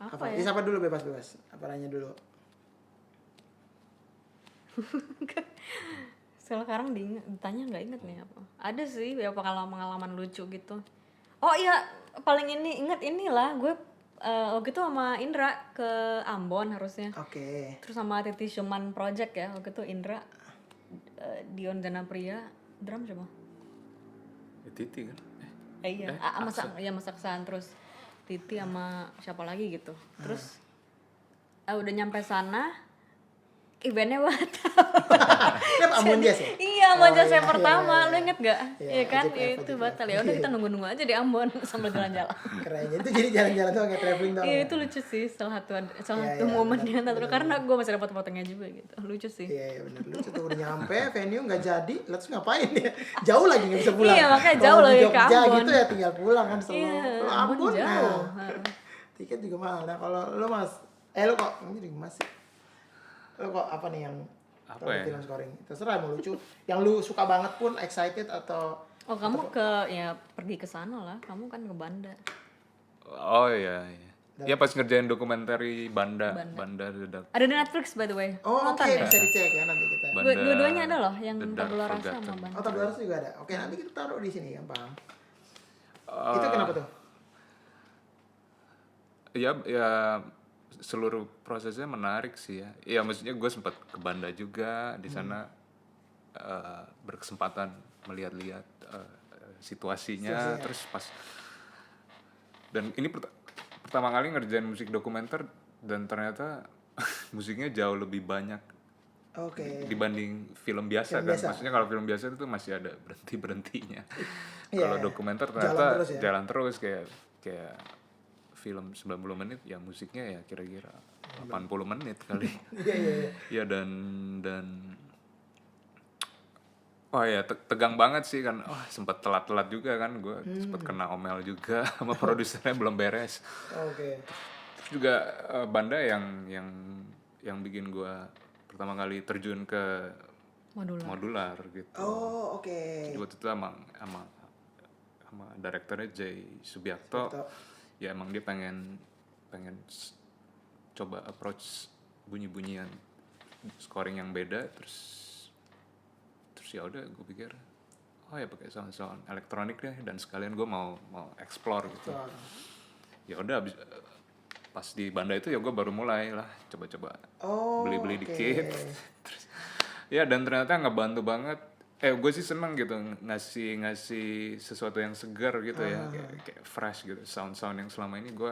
Apa Ya ya? siapa dulu bebas. Apa nanya dulu? Sekarang ditanya nggak inget nih apa. Ada sih ya pengalaman lucu gitu. Oh iya, paling inget inilah gue waktu itu sama Indra ke Ambon harusnya. Oke. Terus sama Titi Shuman Project ya, waktu itu Indra, Dion Danapria, drum siapa? Ya, Titi kan. Iya, Mas Aksan, terus Titi sama siapa lagi gitu. Terus udah nyampe sana, eventnya batal. Ini apa Ambon Jazz ya? Iya, Oh, Ambon Jazz yang iya, pertama, iya, lu inget gak? Iya, Iya kan, AJPF, ya itu AJPF. batal ya. Udah kita nunggu aja di Ambon sambil jalan-jalan. Keren. Itu jadi jalan-jalan tuh kayak traveling tuh. Iya itu lucu sih, salah Iya, satu iya, momen benar, di antara karena gue masih dapat fotonya juga gitu, lucu sih. Iya benar lucu tuh udah nyampe venue nggak jadi, lalu terus ngapain ya? Jauh lagi nggak bisa pulang. Iya, makanya Kalau jauh di lagi ke Jogja Ambon. gitu ya tinggal pulang kan selalu. Iya, Kalau Ambon Ambon jauh. nah, tiket juga mahal. Nah kalau lo mas, lo kok ini juga masih, lo kok apa nih yang Apa kalau ya? film scoring? Terserah mau lucu, yang lu suka banget pun excited atau Oh kamu pergi ke sana lah, kamu kan ke Banda. Oh iya. Ya pas ngerjain dokumenter Banda The Dark. Ada di Netflix by the way. oh oke Nonton ya? bisa dicek ya nanti kita. Banda Dua-duanya ada loh, yang The Dark Tabula Rasa Forgotten. sama Banda. Oh tabel harus juga ada. Oke nanti kita taruh di sini gampang. Eh, Itu kenapa tuh? Ya seluruh prosesnya menarik sih ya. Ya maksudnya gue sempat ke Banda juga di sana berkesempatan melihat-lihat situasinya. Terus pas dan ini pertama kali ngerjain musik dokumenter dan ternyata musiknya jauh lebih banyak Oke. dibanding film biasa Film kan. biasa. Maksudnya kalau film biasa itu masih ada berhentinya. Iya, Kalau iya. dokumenter Jalan ternyata terus ya? jalan terus kayak film 90 menit ya musiknya ya kira-kira 80 menit kali. Iya iya iya. Ya dan wah ya tegang banget sih kan. Wah sempat telat-telat juga kan gue sempat kena omel juga sama produsernya belum beres. Oke. Terus juga Banda yang bikin gue pertama kali terjun ke modular gitu. Oh oke. Jadi waktu itu sama direkturnya Jay Subiakto. Ya emang dia pengen coba approach bunyi-bunyian scoring yang beda terus ya udah gue pikir oh ya pakai sound elektronik deh dan sekalian gue mau explore gitu. Ya udah pas di Banda itu ya gue baru mulai lah coba-coba beli-beli dikit. Terus, ya dan ternyata ngebantu banget. Gue sih seneng gitu ngasih sesuatu yang segar gitu ya kayak fresh gitu sound yang selama ini gue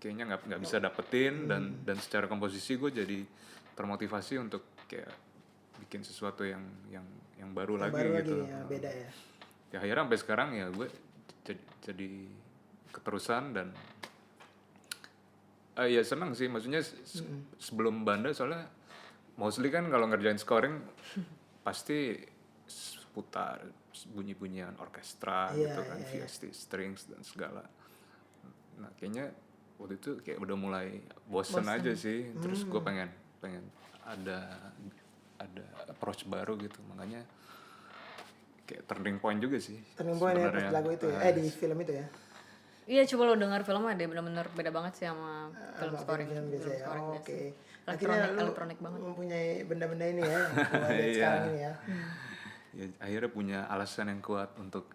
kayaknya nggak bisa dapetin dan secara komposisi gue jadi termotivasi untuk kayak bikin sesuatu yang baru lagi gitu. Ya, beda ya. Ya akhirnya sampai sekarang ya gue jadi keterusan dan ya seneng sih maksudnya sebelum Banda soalnya mostly kan kalau ngerjain scoring pasti seputar bunyi-bunyian orkestra gitu kan VST strings dan segala. Nah kayaknya waktu itu kayak udah mulai bosen aja sih terus gue pengen ada approach baru gitu makanya kayak turning point juga sih Turning point ya pas lagu itu ya. Di film itu ya. Iya coba lo denger filmnya deh, bener-bener beda banget sih sama film scoring. Film biasa ya. scoring Oh, biasa. oke. Akhirnya lu Elektronik banget. mempunyai benda-benda ini ya. Yang ada sekarang ini ya. Ya akhirnya punya alasan yang kuat untuk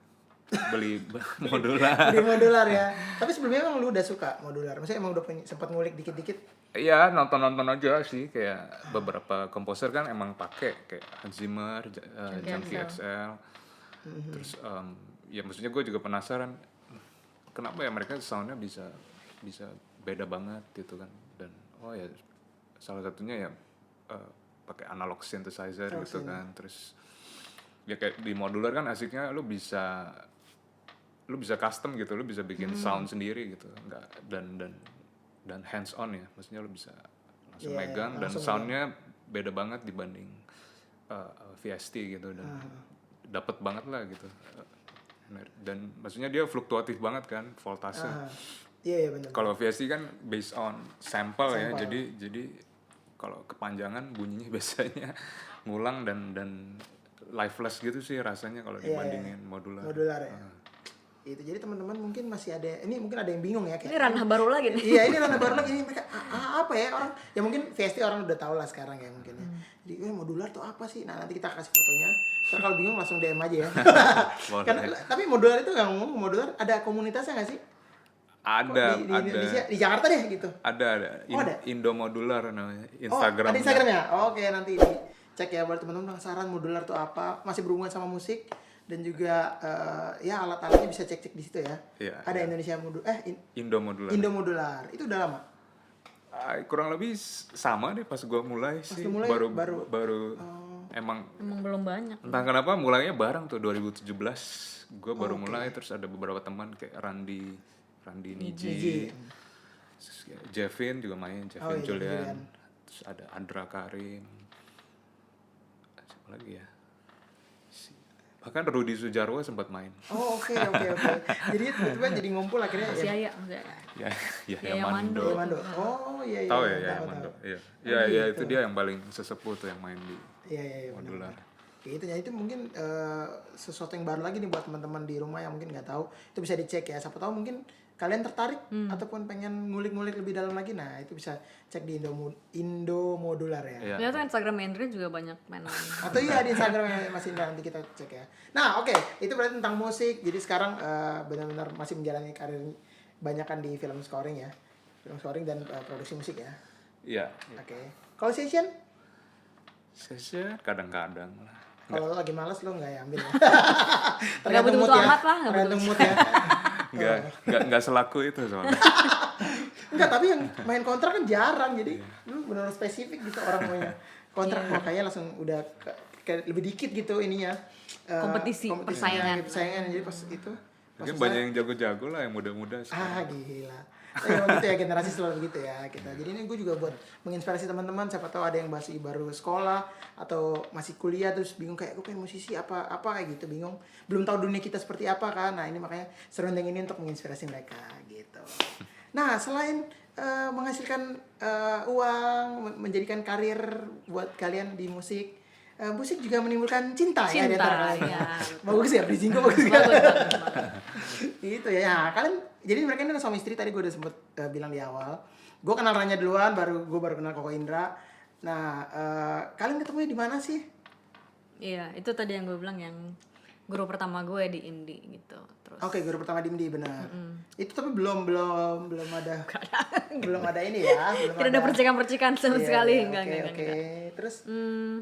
beli modular. Di modular ya. Tapi sebelumnya emang lu udah suka modular? Maksudnya emang udah sempat ngulik dikit-dikit? Iya nonton aja sih kayak beberapa komposer kan emang pakai kayak Hans Zimmer, Junkie XL. Terus ya maksudnya gue juga penasaran kenapa ya mereka soundnya bisa beda banget gitu kan dan oh ya salah satunya ya pakai analog synthesizer gitu kan terus ya kayak di modular kan asiknya lu bisa custom gitu lu bisa bikin sound sendiri gitu nggak dan hands on ya maksudnya lu bisa langsung megang dan soundnya beda banget dibanding VST gitu dapet banget lah gitu. Dan maksudnya dia fluktuatif banget kan voltase. Iya benar. Kalau VST kan based on sample ya, jadi kalau kepanjangan bunyinya biasanya ngulang dan lifeless gitu sih rasanya kalau dibandingin modular. Modular ya. Itu jadi teman-teman mungkin masih ada, ini mungkin ada yang bingung ya Ini kayak. ranah baru lagi nih. Iya, ini ranah baru lagi ini mereka apa ya orang ya mungkin VST orang udah tahu lah sekarang ya mungkin ya. Jadi modular tuh apa sih? Nah, nanti kita kasih fotonya. Ntar kalau bingung langsung DM aja ya. Boleh. Kan, tapi modular itu nggak ngomong modular ada komunitasnya nggak sih? Ada, Di Indonesia, di Jakarta deh gitu. ada. Ada? Indo Modular namanya Oh, Instagram. ada Instagramnya. Oke, nanti cek ya buat teman-teman penasaran modular itu apa, masih berhubungan sama musik dan juga ya alat-alatnya bisa cek-cek di situ ya. Iya, Ada iya. Indonesia Indo Modular. Indo Modular. Itu udah lama. Kurang lebih sama deh pas gua mulai sih. lu mulai baru emang Emang belum banyak. entah kenapa mulainya bareng tuh 2017. Gua baru mulai terus ada beberapa teman kayak Randy Niji. Terus kayak Jevin juga main, Jevin iya, Julian. Julian. Terus ada Andra Karim. Siapa lagi ya? Bahkan Rudy Sujarwo sempat main. Oh, oke. Jadi tiba-tiba jadi ngumpul akhirnya Masih ya. Aya, masih Aya. Ya, Yaya Mando. Iya, Mando. Oh, iya. Tahu ya, tahu. Mando. Iya, itu dia yang paling sesepuh tuh yang main di Iya, modular. Ya, itu mungkin sesuatu yang baru lagi nih buat teman-teman di rumah yang mungkin nggak tahu. Itu bisa dicek ya. Siapa tahu mungkin kalian tertarik ataupun pengen ngulik-ngulik lebih dalam lagi. Nah, itu bisa cek di Indo Modular ya. Iya. Ternyata Instagram Andrea juga banyak mainan. Atau iya di Instagram Mas Indra nanti kita cek ya. Nah, oke, itu berarti tentang musik. Jadi sekarang benar-benar masih menjalani karir banyakan di film scoring ya. Film scoring dan produksi musik ya. Iya. Oke. Kalau session? Session kadang-kadang lah. Kalau lo lagi malas lo nggak ya ambil ya. Nggak butuh-butuh amat lah, nggak Tergantung mood ya. Nggak selaku itu soalnya. Enggak, tapi yang main kontrak kan jarang. Jadi lu benar spesifik gitu orang maunya. Kontrak makanya langsung udah kayak lebih dikit gitu ininya. Kompetisi, persaingan. Persaingan. Jadi pas itu Mungkin banyak yang jago-jago lah yang muda-muda sih. gila. Emang gitu ya, generasi selalu begitu ya kita. Jadi ini gue juga buat menginspirasi teman-teman, siapa tahu ada yang masih baru sekolah atau masih kuliah terus bingung kayak gue pengen musisi apa kayak gitu, bingung. Belum tahu dunia kita seperti apa kan. Nah, ini makanya serunding ini untuk menginspirasi mereka gitu. Nah, selain menghasilkan uang, menjadikan karir buat kalian di musik, musik juga menimbulkan cinta ya di antara kalian. Ya, Bagus ya, bridging gue bagus ya. bagus. Gitu ya. Nah, kalian jadi mereka ini suami istri tadi gue udah sempet bilang di awal. Gue kenal Ranya duluan, baru kenal Koko Indra. Nah, kalian ketemunya di mana sih? Iya, itu tadi yang gue bilang yang guru pertama gue di Indi gitu. Terus Oke, guru pertama di Indi benar. Itu tapi belum ada belum ada ini ya, belum tidak ada percikan-percikan sama Iya, sekali, iya, enggak. Oke. Terus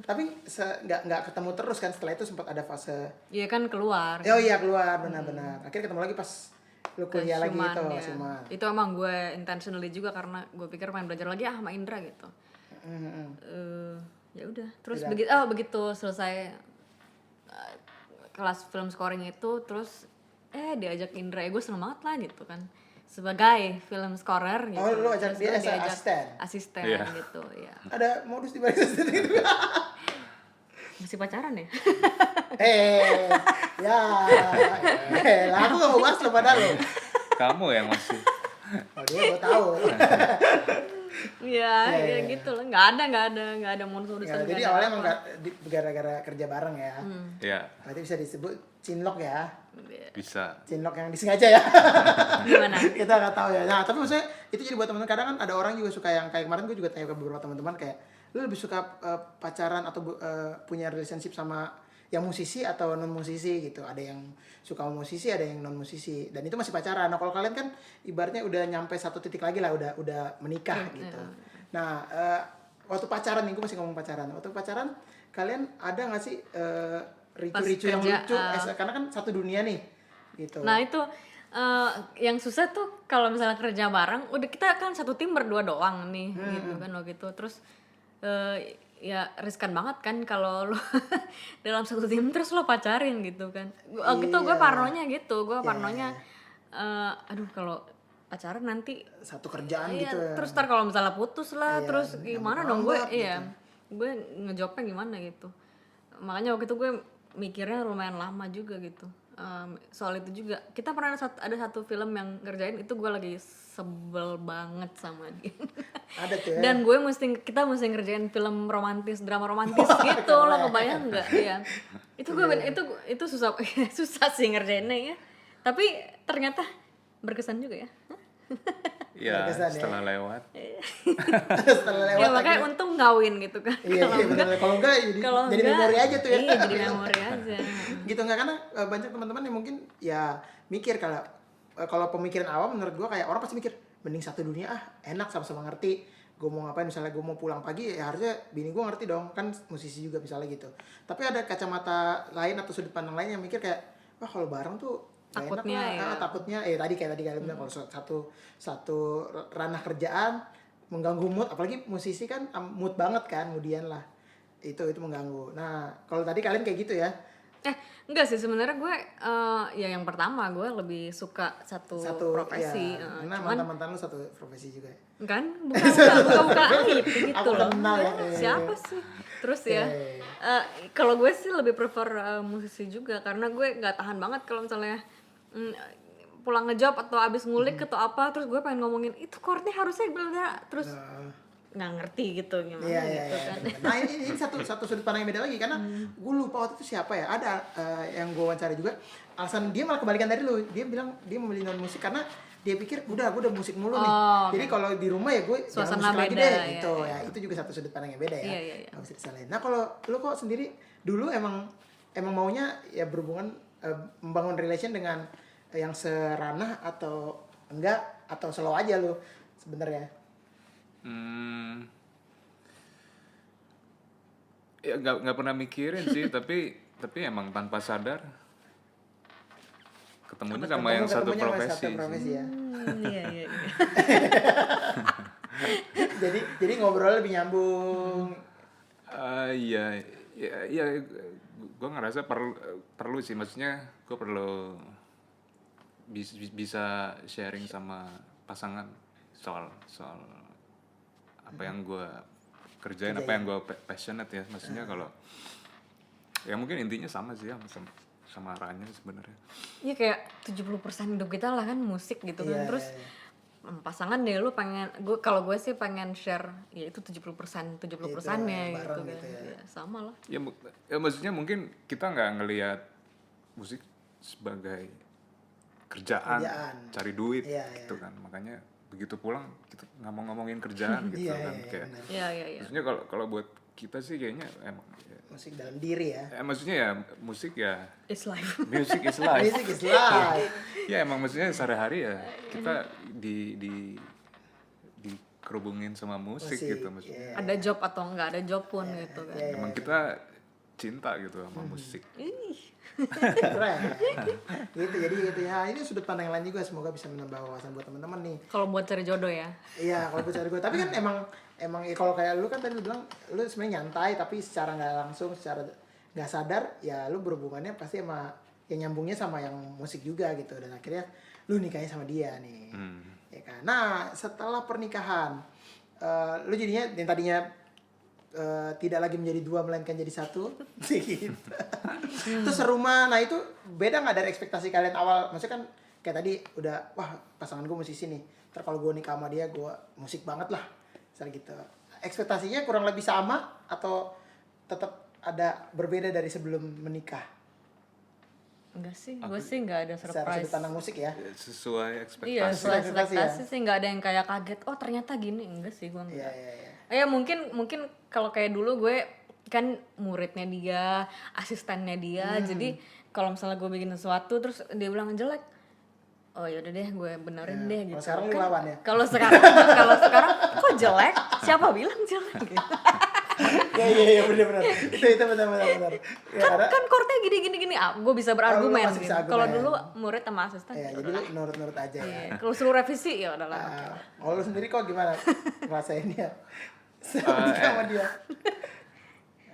tapi nggak ketemu terus kan, setelah itu sempat ada fase. Iya kan keluar. Oh iya, keluar benar-benar. Akhirnya ketemu lagi pas lu ke kuliah lagi Suman, itu, ya. Suman. Itu emang gue intentionally juga karena gue pikir pengen belajar lagi sama Indra gitu. Ya udah, terus begitu selesai kelas film scoring itu, terus diajak Indra, gue seneng banget lah gitu kan sebagai film scorer gitu. Oh, lu ajak dia Terus gue as asisten Iya. gitu ya. Ada modus di balik asisten itu. Masih pacaran ya? Lah aku gak mau bahas lo padahal lo. Kamu yang masih. Oh, gue tahu. Iya, ya gitu loh. Nggak ada modus-modusan. Jadi awalnya emang gara-gara kerja bareng ya. Ya, Berarti bisa disebut cinlok ya. bisa. Cinlok yang disengaja ya. Gimana? Kita nggak tahu ya. Nah, tapi maksudnya itu jadi buat teman-teman, kadang kan ada orang juga suka yang kayak kemarin gue juga tanya ke beberapa teman-teman kayak lu lebih suka pacaran atau punya relationship sama yang musisi atau non musisi gitu. Ada yang suka musisi, ada yang non musisi, dan itu masih pacaran. Nah, kalau kalian kan ibaratnya udah nyampe satu titik lagi lah, udah menikah gitu. Nah, waktu pacaran nih, gue masih ngomong pacaran. Waktu pacaran kalian ada nggak sih ricu-ricu yang lucu? Karena kan satu dunia nih gitu. Nah itu yang susah tuh kalau misalnya kerja bareng, udah kita kan satu tim berdua doang nih gitu kan waktu itu. Terus ya riskan banget kan kalau lo dalam satu tim terus lo pacarin gitu kan. Gitu gue parnonya gitu, aduh kalau pacaran nanti satu kerjaan iya, gitu ya. terus ntar kalau misalnya putus lah, terus gimana dong gue, gitu. gue ngejawabnya gimana gitu. Makanya waktu itu gue mikirnya lumayan lama juga gitu. Soal itu juga kita pernah ada satu film yang ngerjain itu gue lagi sebel banget sama dia. Ada tuh ya. Dan kita mesti ngerjain film romantis, drama romantis gitu, lo kebayang nggak? Iya. Itu itu susah susah sih ngerjainnya ya. Tapi ternyata berkesan juga ya. Ya Berkesan, setelah lewat. Setelah lewat Ya makanya untung ngawin gitu kan. iya benar. Kalau enggak jadi memori aja tuh ya. Iya, jadi memori aja. Gitu nggak, karena banyak teman-teman yang mungkin ya mikir kalau pemikiran awam menurut gua kayak orang pasti mikir mending satu dunia enak sama-sama ngerti. Gue mau ngapain, misalnya gue mau pulang pagi ya harusnya bini gue ngerti dong, kan musisi juga misalnya gitu. Tapi ada kacamata lain atau sudut pandang lain yang mikir kayak wah kalau bareng tuh gak enak Takutnya lah. ya. Takutnya kayak tadi kalian bilang kalau satu ranah kerjaan mengganggu mood, apalagi musisi kan mood banget kan, kemudian lah itu mengganggu. Nah kalau tadi kalian kayak gitu ya. Enggak sih sebenarnya gue ya yang pertama gue lebih suka satu profesi. Ya, karena mantan-mantan lu satu profesi juga ya. Kan buka aib gitu Aku loh. kenal ya. Siapa sih? Terus ya kalau gue sih lebih prefer musisi juga karena gue nggak tahan banget kalau misalnya pulang ngejob atau abis ngulik atau apa terus gue pengen ngomongin itu chordnya harusnya beda terus nggak ngerti gitu gimana gitu kan. Nah ini satu sudut pandang yang beda lagi karena gue lupa waktu itu siapa ya, ada yang gue wawancara juga, alasan dia malah kebalikan dari lu. Dia bilang dia memilih non musik karena dia pikir gue udah musik mulu nih. Jadi kalau di rumah ya gue jangan Suasana musik lagi beda, deh ya, gitu ya. Itu juga satu sudut pandang yang beda ya. Iya. Nggak bisa disalahin. Nah kalau lu kok sendiri dulu emang maunya ya berhubungan membangun relation dengan yang seranah atau enggak, atau slow aja lu sebenarnya? Ya nggak pernah mikirin sih tapi emang tanpa sadar ketemunya sama yang satu profesi ya. Iya. jadi ngobrol lebih nyambung. Iya gue ngerasa perlu sih, maksudnya gue perlu bisa sharing sama pasangan soal apa yang gue kerjain, apa yang gue passionate ya, maksudnya kalau ya mungkin intinya sama sih ya sama arahnya sebenarnya. Iya kayak 70% hidup kita lah kan musik gitu kan. Terus pasangan deh lu pengen kalau gue sih pengen share ya itu 70% nya gitu kan. Gitu ya sama lah. Ya maksudnya mungkin kita nggak ngelihat musik sebagai kerjaan. Cari duit gitu kan. Makanya begitu pulang kita nggak mau ngomongin kerjaan gitu kan kayak. Iya. Maksudnya kalau buat kita sih kayaknya emang musik dalam diri ya. Maksudnya ya musik ya It's life. music is life. Music is life. Ya emang maksudnya sehari-hari ya kita dikerubungin sama musik gitu maksudnya. Ada job atau enggak ada job pun gitu kan. Emang kita cinta gitu sama musik. Keren. Gitu, jadi gitu ya. Ini sudut pandang lain juga, semoga bisa menambah wawasan buat teman-teman nih. Kalau buat cari jodoh ya. Iya, kalau buat cari gue. Tapi kan emang ya kalau kayak lu kan tadi lu bilang lu sebenarnya nyantai tapi secara nggak langsung, secara nggak sadar ya lu berhubungannya pasti sama yang nyambungnya sama yang musik juga gitu, dan akhirnya lu nikahnya sama dia nih. Ya kan. Nah, setelah pernikahan lu jadinya yang tadinya tidak lagi menjadi dua melainkan jadi satu gitu. Terus serumah, nah itu beda nggak dari ekspektasi kalian awal? Maksudnya kan kayak tadi udah wah pasangan gue musisi nih, ntar kalau gue nikah sama dia gue musik banget lah misalnya gitu. Ekspektasinya kurang lebih sama atau tetap ada berbeda dari sebelum menikah? Enggak sih, gue sih nggak ada Secara surprise. sudut pandang musik ya. Sesuai ekspektasi. Iya, sesuai Ekspektasi ekspektasi sih nggak ada yang kayak kaget. Oh ternyata gini, enggak sih gue enggak. Iya. Ya mungkin kalau kayak dulu gue kan muridnya dia, asistennya dia, jadi kalau misalnya gue bikin sesuatu terus dia bilang jelek, oh yaudah deh gue benerin deh gitu. Kalau sekarang lu Kan lawan ya? Kalau sekarang kok jelek? Siapa bilang jelek? Gitu. Iya benar. Itu benar. Ya, kan chordnya gini. Gue bisa berargumen masih gitu. bisa argumen. Kalau dulu murid sama asisten. ya, jadi lu nurut aja ya. Kalau suruh revisi ya udahlah. Kalau lu sendiri kok gimana ngerasainnya? Sama dia.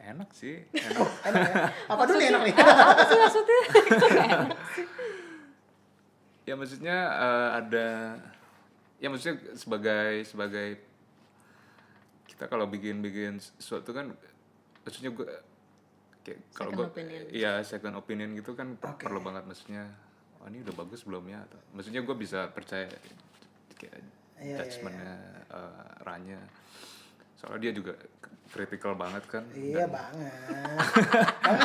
Enak sih. Enak ya? Apa dulu enak nih? Apa sih maksudnya? Ya maksudnya ada, ya maksudnya sebagai kita kalau bikin sesuatu kan, maksudnya kayak kalau Second gue opinion. iya second opinion gitu kan Oke. perlu banget, maksudnya oh ini udah bagus belum ya, atau maksudnya gue bisa percaya kayak Iya, judgementnya Ranya, soalnya dia juga kritikal banget kan. Iya banget.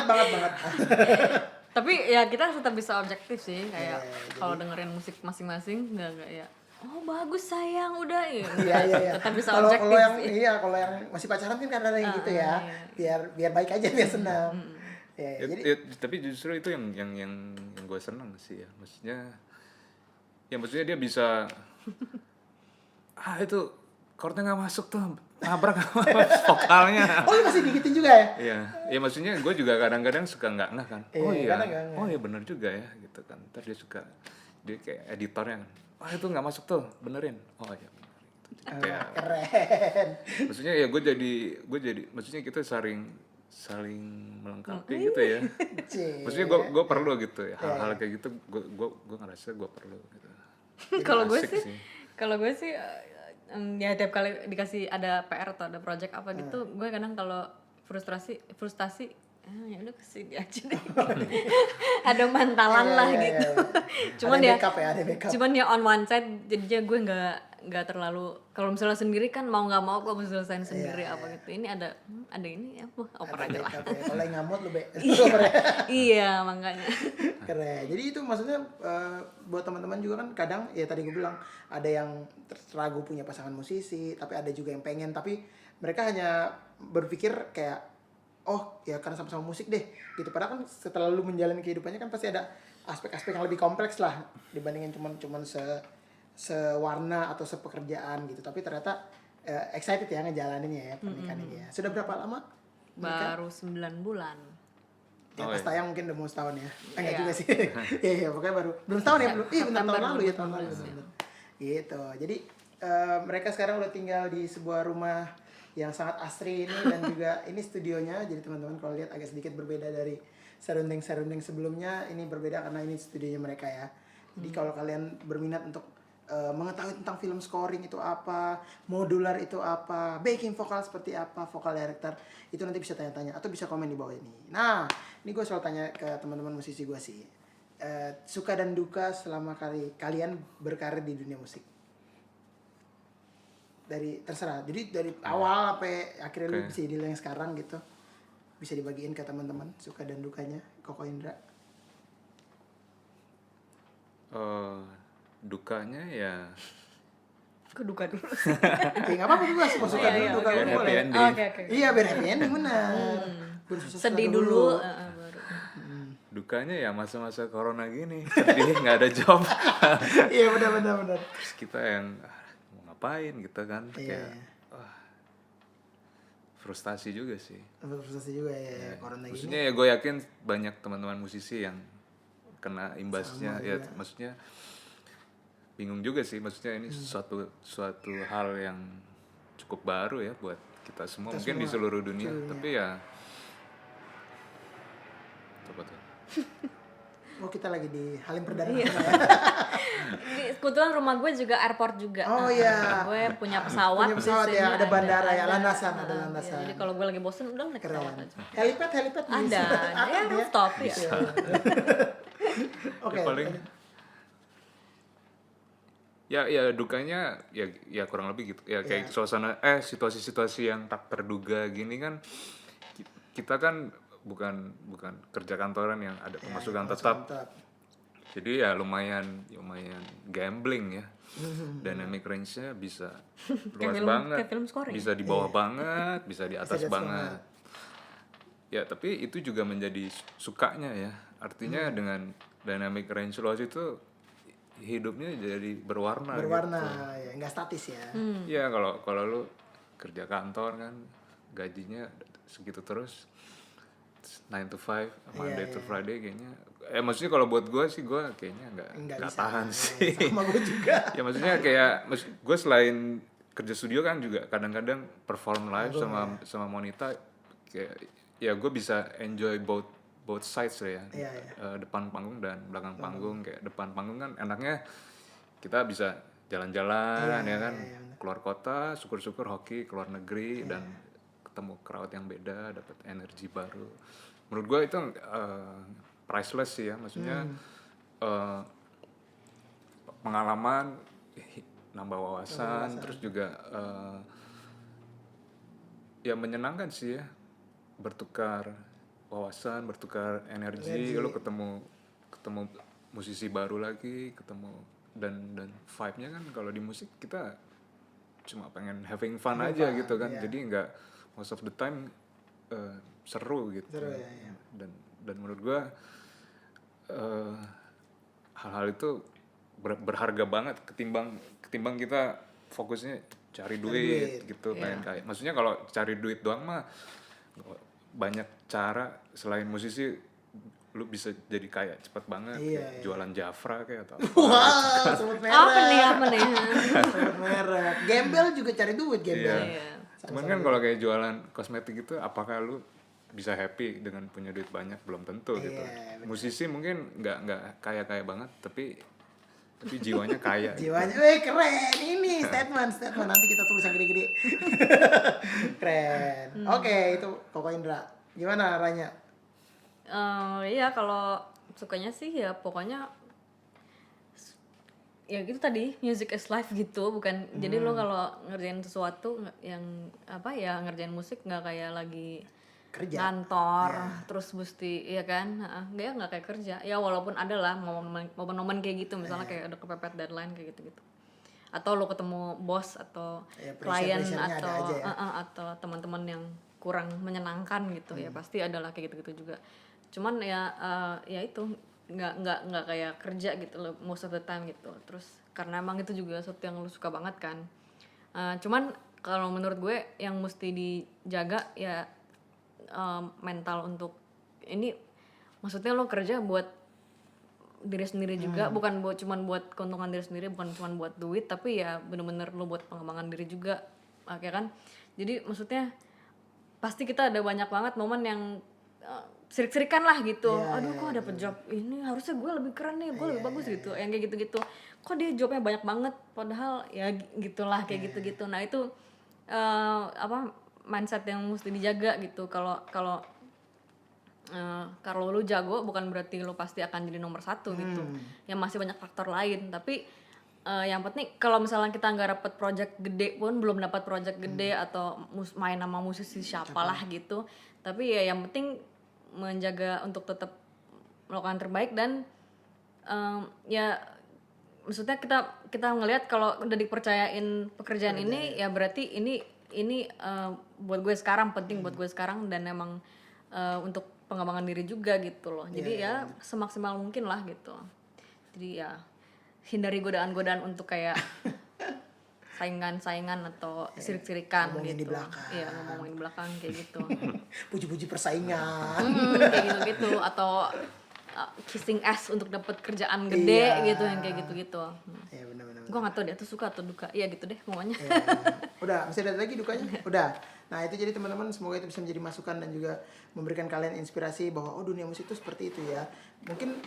banget. Tapi ya kita tetap bisa objektif sih, kayak Iya, kalau dengerin musik masing-masing nggak ya oh bagus sayang udah ya Iya. tetap bisa Kalau objektif yang sih. kalau yang masih pacaran kan kadang ada yang gitu ya. Biar baik aja, biar senang. Iya, jadi Tapi justru itu yang gue seneng sih ya, maksudnya dia bisa itu chordnya nggak masuk tuh, nabrak sama vokalnya. oh, lu masih digitin juga ya? Iya, ya maksudnya gue juga kadang-kadang suka nggak ngeh kan. Iya, Oh iya, kadang nggak ngeh. oh iya benar juga ya gitu kan. Ntar dia kayak editornya kan. Wah itu nggak masuk tuh, benerin. Oh iya bener. Gitu. Kayak, Keren. maksudnya ya gue jadi, maksudnya kita saling melengkapi gitu ya. Cie. Maksudnya gue perlu gitu ya, hal-hal kayak gitu gue ngerasa gue perlu gitu. Kalau gue Asik sih ya tiap kali dikasih ada PR atau ada project apa gitu gue kadang kalau frustasi ya udah kesini aja deh. Ada bantalan lah gitu. Cuman Ada ya backup ya, ada backup. cuman ya on one side jadinya gue nggak terlalu, kalau misalnya sendiri kan mau nggak mau gue mesti selesain sendiri apa gitu. Ini ada ini apa oper aja lah. Backup ya. Kalau yang ngamut lu Iya makanya. Keren. Jadi itu maksudnya buat teman-teman juga kan kadang ya tadi gue bilang ada yang ragu punya pasangan musisi, tapi ada juga yang pengen, tapi mereka hanya berpikir kayak oh ya karena sama-sama musik deh gitu. Padahal kan setelah lu menjalani kehidupannya kan pasti ada aspek-aspek yang lebih kompleks lah dibandingin cuman sewarna atau sepekerjaan gitu. Tapi ternyata excited ya ngejalaninnya ya pernikahan ini ya. Sudah berapa lama? Baru 9 bulan. Ya Oh, pas iya. tayang mungkin udah mau setahun ya. Enggak Iya. juga sih. Iya, pokoknya belum setahun ya, belum. Iya, benar tahun September lalu ya, tahun lalu 2018, benar. Gitu. Jadi mereka sekarang udah tinggal di sebuah rumah yang sangat asri ini dan juga ini studionya. Jadi teman-teman kalau lihat agak sedikit berbeda dari surrounding sebelumnya. Ini berbeda karena ini studionya mereka ya. Jadi kalau kalian berminat untuk mengetahui tentang film scoring itu apa, modular itu apa, backing vokal seperti apa, vokal director, itu nanti bisa tanya-tanya atau bisa komen di bawah ini. Nah, ini gue selalu tanya ke teman-teman musisi gue sih, suka dan duka selama kalian berkarir di dunia musik. Terserah. Jadi dari awal sampai akhirnya lu bisa jadi yang sekarang gitu. Bisa dibagiin ke teman-teman suka dan dukanya. Koko Indra. Dukanya ya Ke duka dulu. Ya nggak apa-apa juga, suka dulu, duka biar dulu happy boleh. ending. Oke. Iya, biar happy ending benar. Bersusah-susah Sedih dulu baru. Dukanya ya masa-masa corona gini, sedih nggak ada job. Iya, benar. Terus kita yang mau ngapain gitu kan, Iya. kayak frustasi juga sih. Frustasi juga ya corona gini. Maksudnya ya gue yakin banyak teman-teman musisi yang kena imbasnya ya, maksudnya bingung juga sih, maksudnya ini suatu hal yang cukup baru ya buat kita semua, mungkin di seluruh dunia. Tapi ya apa tuh? Oh, kita lagi di Halim Perdana. Kebetulan rumah gue juga airport juga. Oh, iya. Gue punya pesawat. Punya pesawat di sini, ya, ada bandara ya, landasan, ada Iya, landasan. jadi kalau gue lagi bosen udah naik pesawat Keren. aja. Helipad Ada ya rooftop ya. Oke. Ya paling ya dukanya ya kurang lebih gitu ya, kayak suasana situasi-situasi yang tak terduga gini kan. Kita kan bukan kerja kantoran yang ada pemasukan tetap, jadi ya lumayan gambling ya. Dynamic range-nya bisa luas banget, kayak film scoring. bisa di bawah banget, bisa di atas banget. Ya tapi itu juga menjadi sukanya ya, artinya dengan dynamic range luas itu hidupnya jadi berwarna gitu. Ya, nggak statis ya. Ya kalau lu kerja kantor kan gajinya segitu terus 9 to 5 Monday to Friday kayaknya. Maksudnya kalau buat gue sih, gue kayaknya nggak tahan sih. Sama gue juga. Ya maksudnya kayak gue selain kerja studio kan juga kadang-kadang perform live sama Monita, kayak ya gue bisa enjoy both sides lah ya. Depan panggung dan belakang panggung. Kayak depan panggung kan enaknya kita bisa jalan-jalan ya kan, keluar kota, syukur-syukur hoki keluar negeri dan ketemu crowd yang beda, dapat energi baru. menurut gue itu priceless sih ya, maksudnya pengalaman, nambah wawasan, terus juga ya menyenangkan sih ya, bertukar wawasan, bertukar energi, lo ketemu musisi baru lagi, ketemu dan vibe-nya kan kalau di musik kita cuma pengen having fun aja gitu kan, jadi nggak most of the time seru gitu. Dan menurut gua hal-hal itu berharga banget ketimbang kita fokusnya cari duit gitu, pengen kayak, maksudnya kalau cari duit doang mah banyak cara selain musisi, lu bisa jadi kaya cepet banget, jualan Jafra kayak atau apa. Wah, sebut merek. Apa nih? Sebut merek. Gembel juga cari duit gembel. Iya. Cuman kan kalau kayak jualan kosmetik itu, apakah lu bisa happy dengan punya duit banyak? Belum tentu gitu. Musisi mungkin nggak kaya banget, tapi jiwanya kaya. Jiwanya, keren. Ini statement. Nanti kita tulis yang gede-gede. Keren. Oke, itu Koko Indra. Gimana Ranya? Iya, kalau sukanya sih ya pokoknya ya gitu tadi, music is life gitu, bukan jadi lo kalau ngerjain sesuatu yang apa ya, ngerjain musik nggak kayak lagi Kerja. kantor terus mesti iya kan, nggak kayak kerja ya, walaupun ada lah momen-momen kayak gitu, misalnya kayak ada kepepet deadline kayak gitu atau lo ketemu bos atau klien atau atau teman-teman yang kurang menyenangkan gitu, ya pasti ada lah kayak gitu juga. Cuman ya ya itu nggak kayak kerja gitu loh most of the time gitu. Terus karena emang itu juga sesuatu yang lu suka banget kan. Cuman kalau menurut gue yang mesti dijaga ya mental untuk ini, maksudnya lo kerja buat diri sendiri juga, bukan cuman buat keuntungan diri sendiri, bukan cuman buat duit, tapi ya bener-bener lo buat pengembangan diri juga, ya kan. Jadi maksudnya pasti kita ada banyak banget momen yang sirik-sirikan lah gitu. Aduh kok dapet job ini, harusnya gue lebih keren nih, gue lebih bagus gitu, yang kayak gitu-gitu. Kok dia jobnya banyak banget, padahal ya gitulah kayak gitu-gitu. Nah itu apa mindset yang mesti dijaga gitu. Kalau lu jago bukan berarti lu pasti akan jadi nomor 1 gitu. Yang masih banyak faktor lain. Tapi yang penting kalau misalnya kita nggak dapet project gede pun, belum dapat project gede atau main sama musisi siapalah gitu. Tapi ya yang penting menjaga untuk tetap melakukan terbaik dan ya maksudnya kita ngelihat kalau udah dipercayain pekerjaan ini ya berarti ini buat gue sekarang, penting buat gue sekarang, dan emang untuk pengembangan diri juga gitu loh. Jadi ya semaksimal mungkin lah gitu. Jadi ya hindari godaan-godaan untuk kayak saingan-saingan atau sirik-sirikan ngomongin gitu. di belakang. Iya, ngomongin di belakang kayak gitu. Puji-puji persaingan. Kayak gitu-gitu atau kissing ass untuk dapat kerjaan gede gitu, yang kayak gitu-gitu. Iya benar-benar. Gue nggak tahu dia tuh suka atau duka. Iya gitu deh pokoknya. Udah, masih ada lagi dukanya? Udah. Nah itu jadi teman-teman, semoga itu bisa menjadi masukan dan juga memberikan kalian inspirasi bahwa oh dunia musik itu seperti itu ya. Mungkin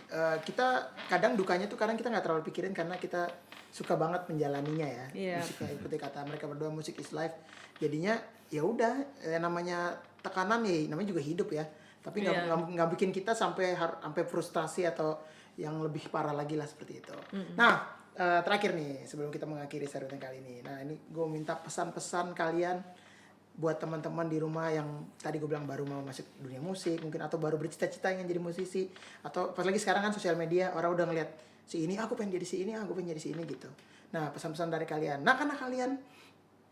kita kadang dukanya tuh kadang kita nggak terlalu pikirin karena kita suka banget menjalaninya ya. Musiknya seperti kata mereka berdua, musik is life. Jadinya ya udah, namanya tekanan ya, namanya juga hidup ya. Tapi nggak bikin kita sampai frustasi atau yang lebih parah lagi lah seperti itu. Nah terakhir nih sebelum kita mengakhiri serutan kali ini. Nah ini gue minta pesan-pesan kalian buat teman-teman di rumah yang tadi gue bilang baru mau masuk dunia musik mungkin, atau baru bercita-cita ingin jadi musisi, atau pas lagi sekarang kan sosial media orang udah ngeliat si ini, aku pengen jadi si ini, aku pengen jadi si ini gitu. Nah pesan-pesan dari kalian, nah karena kalian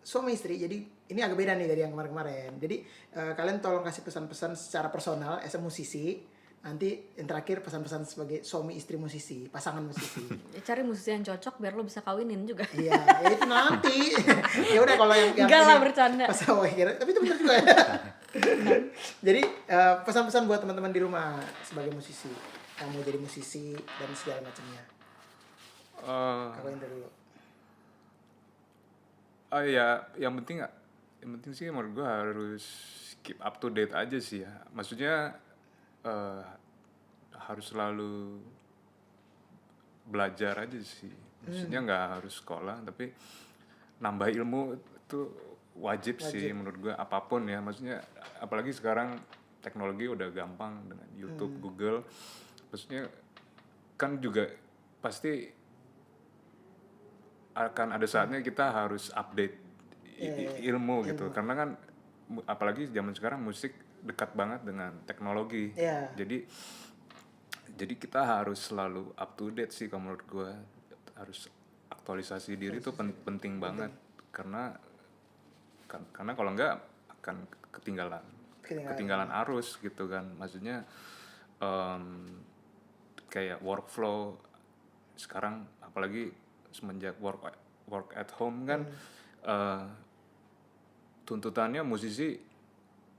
suami istri, jadi ini agak beda nih dari yang kemarin-kemarin. Jadi kalian tolong kasih pesan-pesan secara personal as a musisi. Nanti yang terakhir pesan-pesan sebagai suami istri musisi, pasangan musisi. Cari musisi yang cocok biar lo bisa kawinin juga. Iya, ya itu nanti. Ya udah kalau yang enggak lah, bercanda. Tapi itu benar juga ya. Jadi pesan-pesan buat teman-teman di rumah sebagai musisi, yang mau jadi musisi dan segala macamnya. Aku yang dulu. Ya, yang penting sih menurut gue harus keep up to date aja sih ya. Maksudnya harus selalu belajar aja sih. Maksudnya nggak harus sekolah, tapi nambah ilmu itu wajib sih menurut gue, apapun ya. Maksudnya apalagi sekarang teknologi udah gampang dengan YouTube, Google. Maksudnya kan juga pasti akan ada saatnya kita harus update ilmu gitu. Karena kan apalagi zaman sekarang musik dekat banget dengan teknologi. Jadi kita harus selalu up to date sih kalau menurut gue. Harus aktualisasi diri itu penting banget karena kalau enggak akan ketinggalan arus gitu kan. Maksudnya kayak workflow sekarang apalagi semenjak work at home kan tuntutannya musisi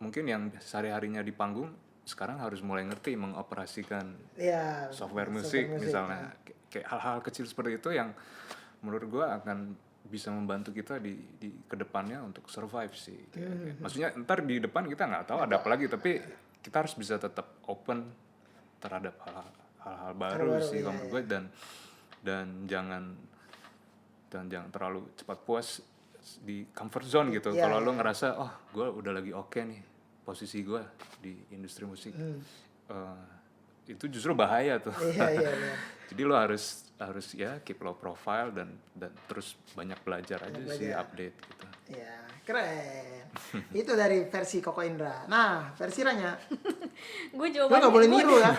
mungkin yang sehari-harinya di panggung sekarang harus mulai ngerti mengoperasikan software musik misalnya. Kayak hal-hal kecil seperti itu yang menurut gue akan bisa membantu kita di kedepannya untuk survive sih. Maksudnya ntar di depan kita nggak tahu ada apa lagi, tapi kita harus bisa tetap open terhadap hal-hal baru sih kalau menurut gue, dan jangan terlalu cepat puas di comfort zone gitu. Kalau lo ngerasa gue udah lagi oke nih posisi gue di industri musik, itu justru bahaya tuh. Jadi lo harus ya keep low profile dan terus banyak belajar aja sih, update gitu. Ya, keren. Itu dari versi Koko Indra. Nah, versi Ranya. Gue nggak boleh niru ya.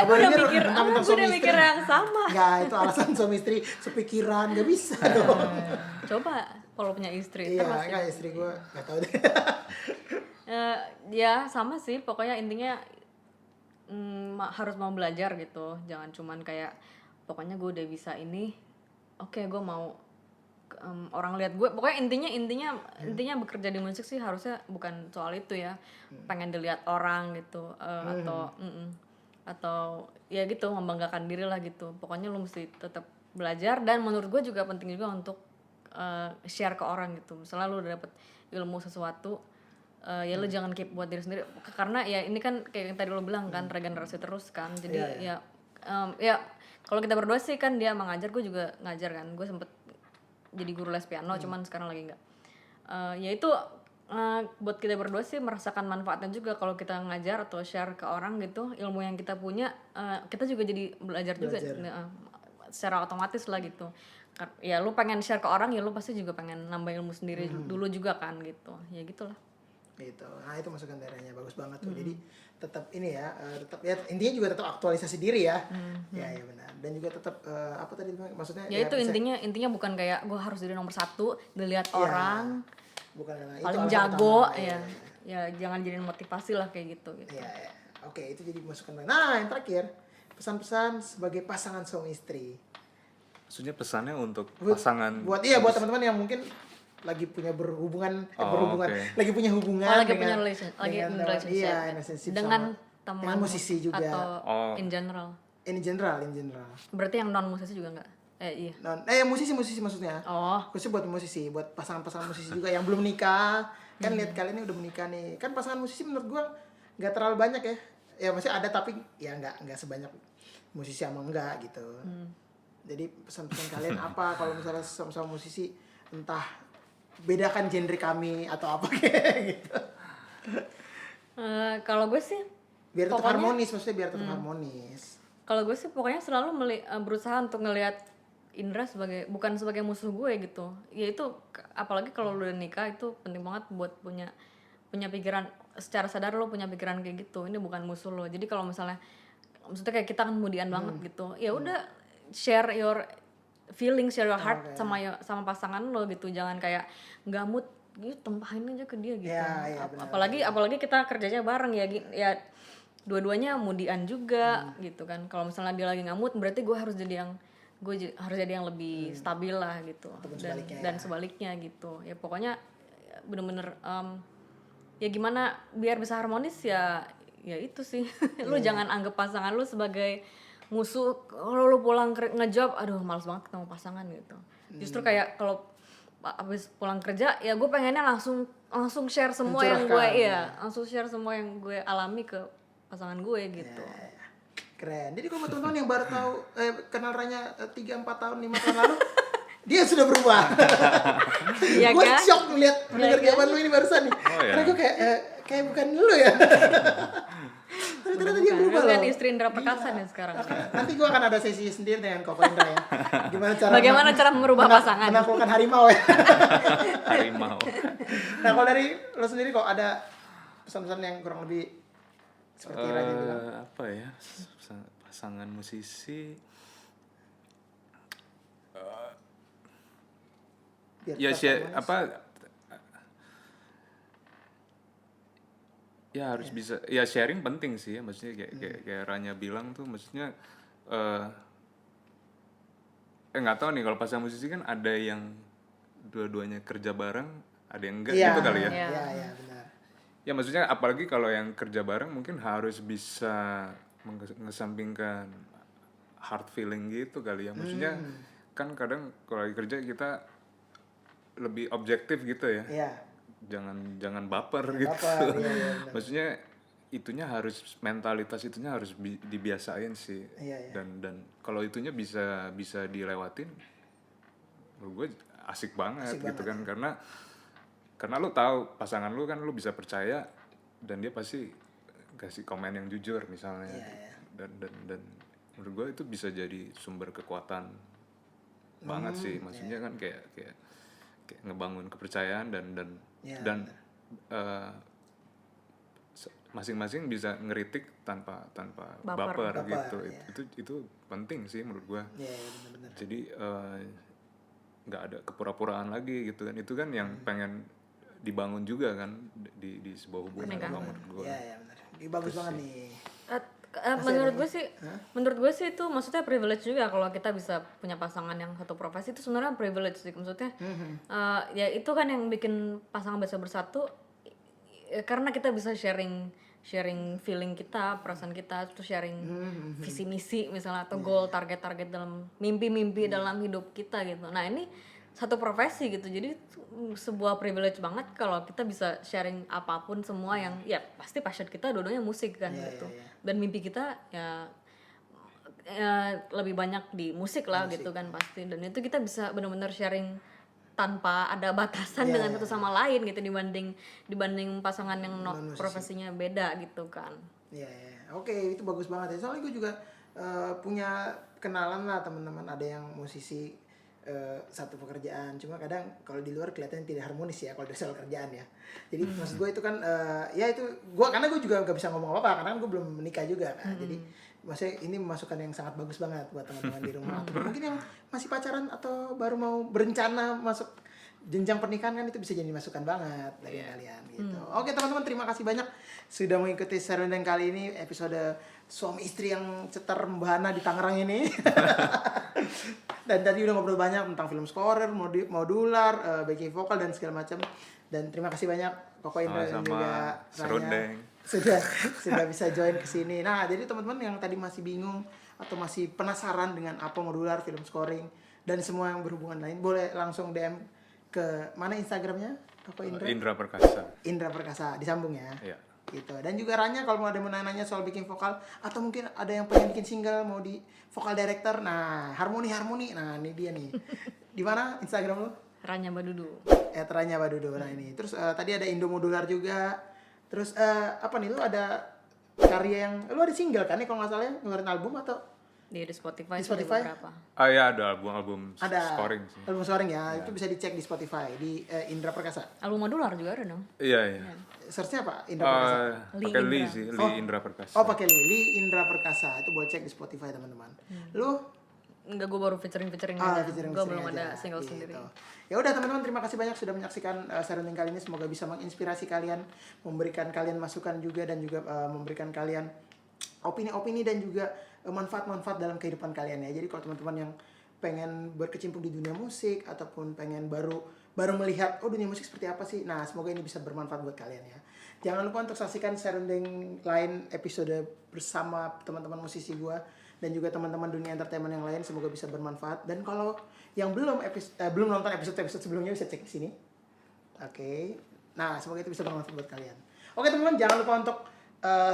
Gue udah mikir yang sama. Nggak, itu alasan suami istri sepikiran, nggak bisa dong. Coba kalau punya istri. Iya, nggak, istri gue nggak tahu deh. Ya sama sih, pokoknya intinya harus mau belajar gitu. Jangan cuman kayak pokoknya gue udah bisa ini, oke gue mau orang lihat gue. Pokoknya intinya bekerja di musik sih harusnya bukan soal itu ya, pengen dilihat orang gitu, atau ya gitu membanggakan diri lah gitu. Pokoknya lu mesti tetap belajar, dan menurut gue juga penting juga untuk share ke orang gitu. Misalnya lu udah dapet ilmu sesuatu, ya lu jangan keep buat diri sendiri, karena ya ini kan kayak yang tadi lu bilang kan, regenerasi terus kan. Jadi ya kalau kita berdua sih kan dia mengajar, gue juga ngajar kan. Gue sempet jadi guru les piano, cuman sekarang lagi enggak. Ya itu buat kita berdua sih merasakan manfaatnya juga kalau kita ngajar atau share ke orang gitu ilmu yang kita punya. Kita juga jadi belajar juga secara otomatis lah gitu. Ya lu pengen share ke orang, ya lu pasti juga pengen nambah ilmu sendiri dulu juga kan gitu. Ya gitulah. Gitu. Nah, itu masukan daerahnya bagus banget tuh. Jadi tetap ini ya, tetap ya intinya juga tetap aktualisasi diri ya. Ya benar. Dan juga tetap apa tadi maksudnya? Ya itu intinya bukan kayak gue harus jadi nomor 1 dilihat orang. Bukan paling jago ya. Ya jangan jadiin motivasi lah kayak gitu. Ya. Oke, itu jadi masukan. Nah, yang terakhir, pesan-pesan sebagai pasangan suami istri. Maksudnya pesannya untuk pasangan buat teman-teman yang mungkin lagi punya lagi punya hubungan punya relationship dengan teman musisi juga atau in general. In general. Berarti yang non musisi juga enggak? Iya. Musisi maksudnya. Khusus buat musisi, buat pasangan musisi juga yang belum nikah. Kan lihat kalian ini udah menikah nih. Kan pasangan musisi menurut gua enggak terlalu banyak ya. Ya maksudnya ada, tapi ya enggak sebanyak musisi sama enggak gitu. Jadi pesan-pesan kalian apa kalau misalnya sama musisi, entah bedakan genre kami atau apa kayak gitu. Kalau gue sih biar tetap harmonis, maksudnya biar tetap harmonis. Kalau gue sih pokoknya selalu berusaha untuk ngelihat Indra bukan sebagai musuh gue gitu. Ya itu apalagi kalau lu udah nikah, itu penting banget buat punya pikiran secara sadar, lo punya pikiran kayak gitu. Ini bukan musuh lo. Jadi kalau maksudnya kayak kita kan kemudian banget gitu. Ya udah share your feeling, share your heart sama pasangan lo gitu. Jangan kayak nggak mood gitu, tempahin aja ke dia gitu. Apalagi kita kerjanya bareng ya dua-duanya mudian juga gitu kan. Kalau misalnya dia lagi nggak mood, berarti gue harus jadi yang lebih stabil lah gitu. Dan sebaliknya gitu. Ya pokoknya bener-bener ya gimana biar bisa harmonis ya itu sih. Lu jangan anggap pasangan lu sebagai musuh. Kalau lu pulang ngejob, aduh males banget ketemu pasangan gitu. Justru kayak kalau abis pulang kerja, ya gue pengennya langsung share semua yang gue langsung share semua yang gue alami ke pasangan gue gitu. Keren. Jadi kalau teman-teman yang baru tahu kenal Ranya 3-4 tahun 5 tahun lalu, dia sudah berubah. Iya Gue kan? shock ngeliat zaman lu ini barusan nih. Karena gue kayak bukan lu ya. ternyata dia berubah Lu kan loh. istri Indra Perkasa nih sekarang. Nanti gue akan ada sesi sendiri dengan Koko Indra ya. Bagaimana cara merubah pasangan? menaklukkan harimau ya. Harimau. Nah kalau dari lo sendiri kok ada pesan-pesan yang kurang lebih seperti Raja bilang? Apa ya, pasangan musisi Biar ya tetap harmonis. apa ya harus bisa ya, sharing penting sih ya, maksudnya kayak Ranya bilang tuh, maksudnya nggak tahu nih, kalau pasangan musisi kan ada yang dua-duanya kerja bareng, ada yang enggak gitu kali ya. Iya benar. Ya maksudnya apalagi kalau yang kerja bareng mungkin harus bisa mengesampingkan hard feeling gitu kali ya. Maksudnya kan kadang kalau lagi kerja kita lebih objektif gitu ya. Iya. Jangan baper gitu. Baper, iya, Maksudnya itunya harus, mentalitas itunya harus dibiasain sih. Iya. Dan kalau itunya bisa dilewatin, menurut gue asik banget gitu kan, karena lu tahu pasangan lu kan, lu bisa percaya dan dia pasti kasih komen yang jujur misalnya. Dan menurut gue itu bisa jadi sumber kekuatan banget sih, maksudnya kan kayak ngebangun kepercayaan dan masing-masing bisa ngeritik tanpa baper gitu. Itu penting sih menurut gue. Benar-benar. Jadi nggak ada kepura-puraan lagi gitu kan, itu kan yang pengen dibangun juga kan di sebuah hubungan kalau menurut gue. Iya benar. Ini bagus banget nih. Menurut gue sih itu maksudnya privilege juga kalau kita bisa punya pasangan yang satu profesi, itu sebenarnya privilege sih, maksudnya ya itu kan yang bikin pasangan bisa bersatu, karena kita bisa sharing feeling kita, perasaan kita, terus sharing visi misi misalnya, atau goal, target dalam mimpi dalam hidup kita gitu. Nah ini satu profesi gitu, jadi sebuah privilege banget kalau kita bisa sharing apapun semua yang ya pasti passion kita dua-duanya musik kan gitu. Dan mimpi kita ya lebih banyak di musik lah gitu kan pasti, dan itu kita bisa benar-benar sharing tanpa ada batasan dengan satu sama lain gitu, dibanding pasangan yang profesinya beda gitu kan. Oke, itu bagus banget ya. Soalnya gue juga punya kenalan lah teman-teman, ada yang musisi satu pekerjaan, cuma kadang kalau di luar kelihatannya tidak harmonis ya kalau dari soal kerjaan ya. Jadi maksud gue itu kan ya itu gue, karena gue juga gak bisa ngomong apa-apa karena gue belum menikah juga kan. Jadi maksudnya ini masukan yang sangat bagus banget buat teman-teman di rumah, atau mungkin yang masih pacaran atau baru mau berencana masuk jenjang pernikahan, kan itu bisa jadi masukan banget dari kalian gitu. Oke teman-teman, terima kasih banyak sudah mengikuti Serundeng kali ini, episode suami istri yang cetar membahana di Tangerang ini. Dan tadi udah ngobrol banyak tentang film scorer, modular, backing vokal dan segala macam. Dan terima kasih banyak Koko Indra dan juga Ranya sudah bisa join ke sini. Nah, jadi teman-teman yang tadi masih bingung atau masih penasaran dengan apa modular, film scoring dan semua yang berhubungan lain, boleh langsung DM ke mana Instagramnya Koko Indra? Indra Perkasa, disambung ya. Iya. Gitu. Dan juga Ranya kalau mau ada nanya soal bikin vokal, atau mungkin ada yang pengen bikin single mau di vokal director, nah harmoni, nah ini dia nih. Di mana Instagram lu? Ranya Badudu. Ranya Badudu. Nah ini. Terus tadi ada Indo Modular juga. Terus apa nih, lu ada karya yang, lu ada single kan nih kalau nggak salah ya, ngeluarin album atau Di Spotify. Di Spotify? Berapa? Ya ada album ada scoring sih. album scoring ya, itu bisa dicek di Spotify di Indra Perkasa. Album modular juga ada dong. Iya. Searchnya apa? Indra Perkasa. Pakai Lee sih, Lee Indra Perkasa. Oh pakai Lee Indra Perkasa, itu boleh cek di Spotify teman-teman. Lu Enggak, gue baru featuring aja. Gue belum ada single gitu. sendiri. Ya udah teman-teman, terima kasih banyak sudah menyaksikan Serundeng kali ini. Semoga bisa menginspirasi kalian, memberikan kalian masukan juga, dan juga memberikan kalian opini-opini dan juga manfaat-manfaat dalam kehidupan kalian ya. Jadi kalau teman-teman yang pengen berkecimpung di dunia musik ataupun pengen baru melihat dunia musik seperti apa sih, nah semoga ini bisa bermanfaat buat kalian ya. Jangan lupa untuk saksikan Serundeng lain episode bersama teman-teman musisi gua dan juga teman-teman dunia entertainment yang lain, semoga bisa bermanfaat. Dan kalau yang belum nonton episode sebelumnya bisa cek di sini. Oke. Nah, semoga itu bisa bermanfaat buat kalian. Oke teman-teman, jangan lupa untuk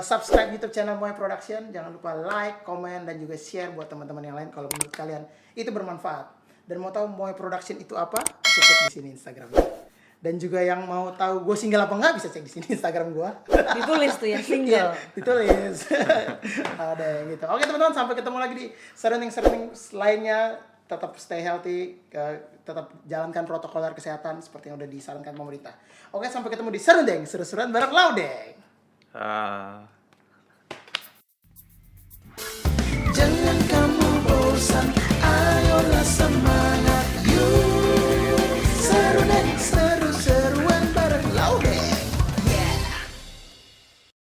subscribe YouTube channel Moe Production. Jangan lupa like, komen, dan juga share buat teman-teman yang lain kalau menurut kalian itu bermanfaat. Dan mau tahu Moe Production itu apa? Bisa cek di sini Instagramnya. Dan juga yang mau tahu gue single apa enggak bisa cek di sini Instagram gue. Ditulis tuh ya, single. Ditulis. Ada yang gitu. Oke teman-teman, sampai ketemu lagi di surrounding lainnya. Tetap stay healthy, tetap jalankan protokol kesehatan seperti yang udah disarankan pemerintah. Oke, sampai ketemu di Serundeng, seru-seruan bareng Laudeng.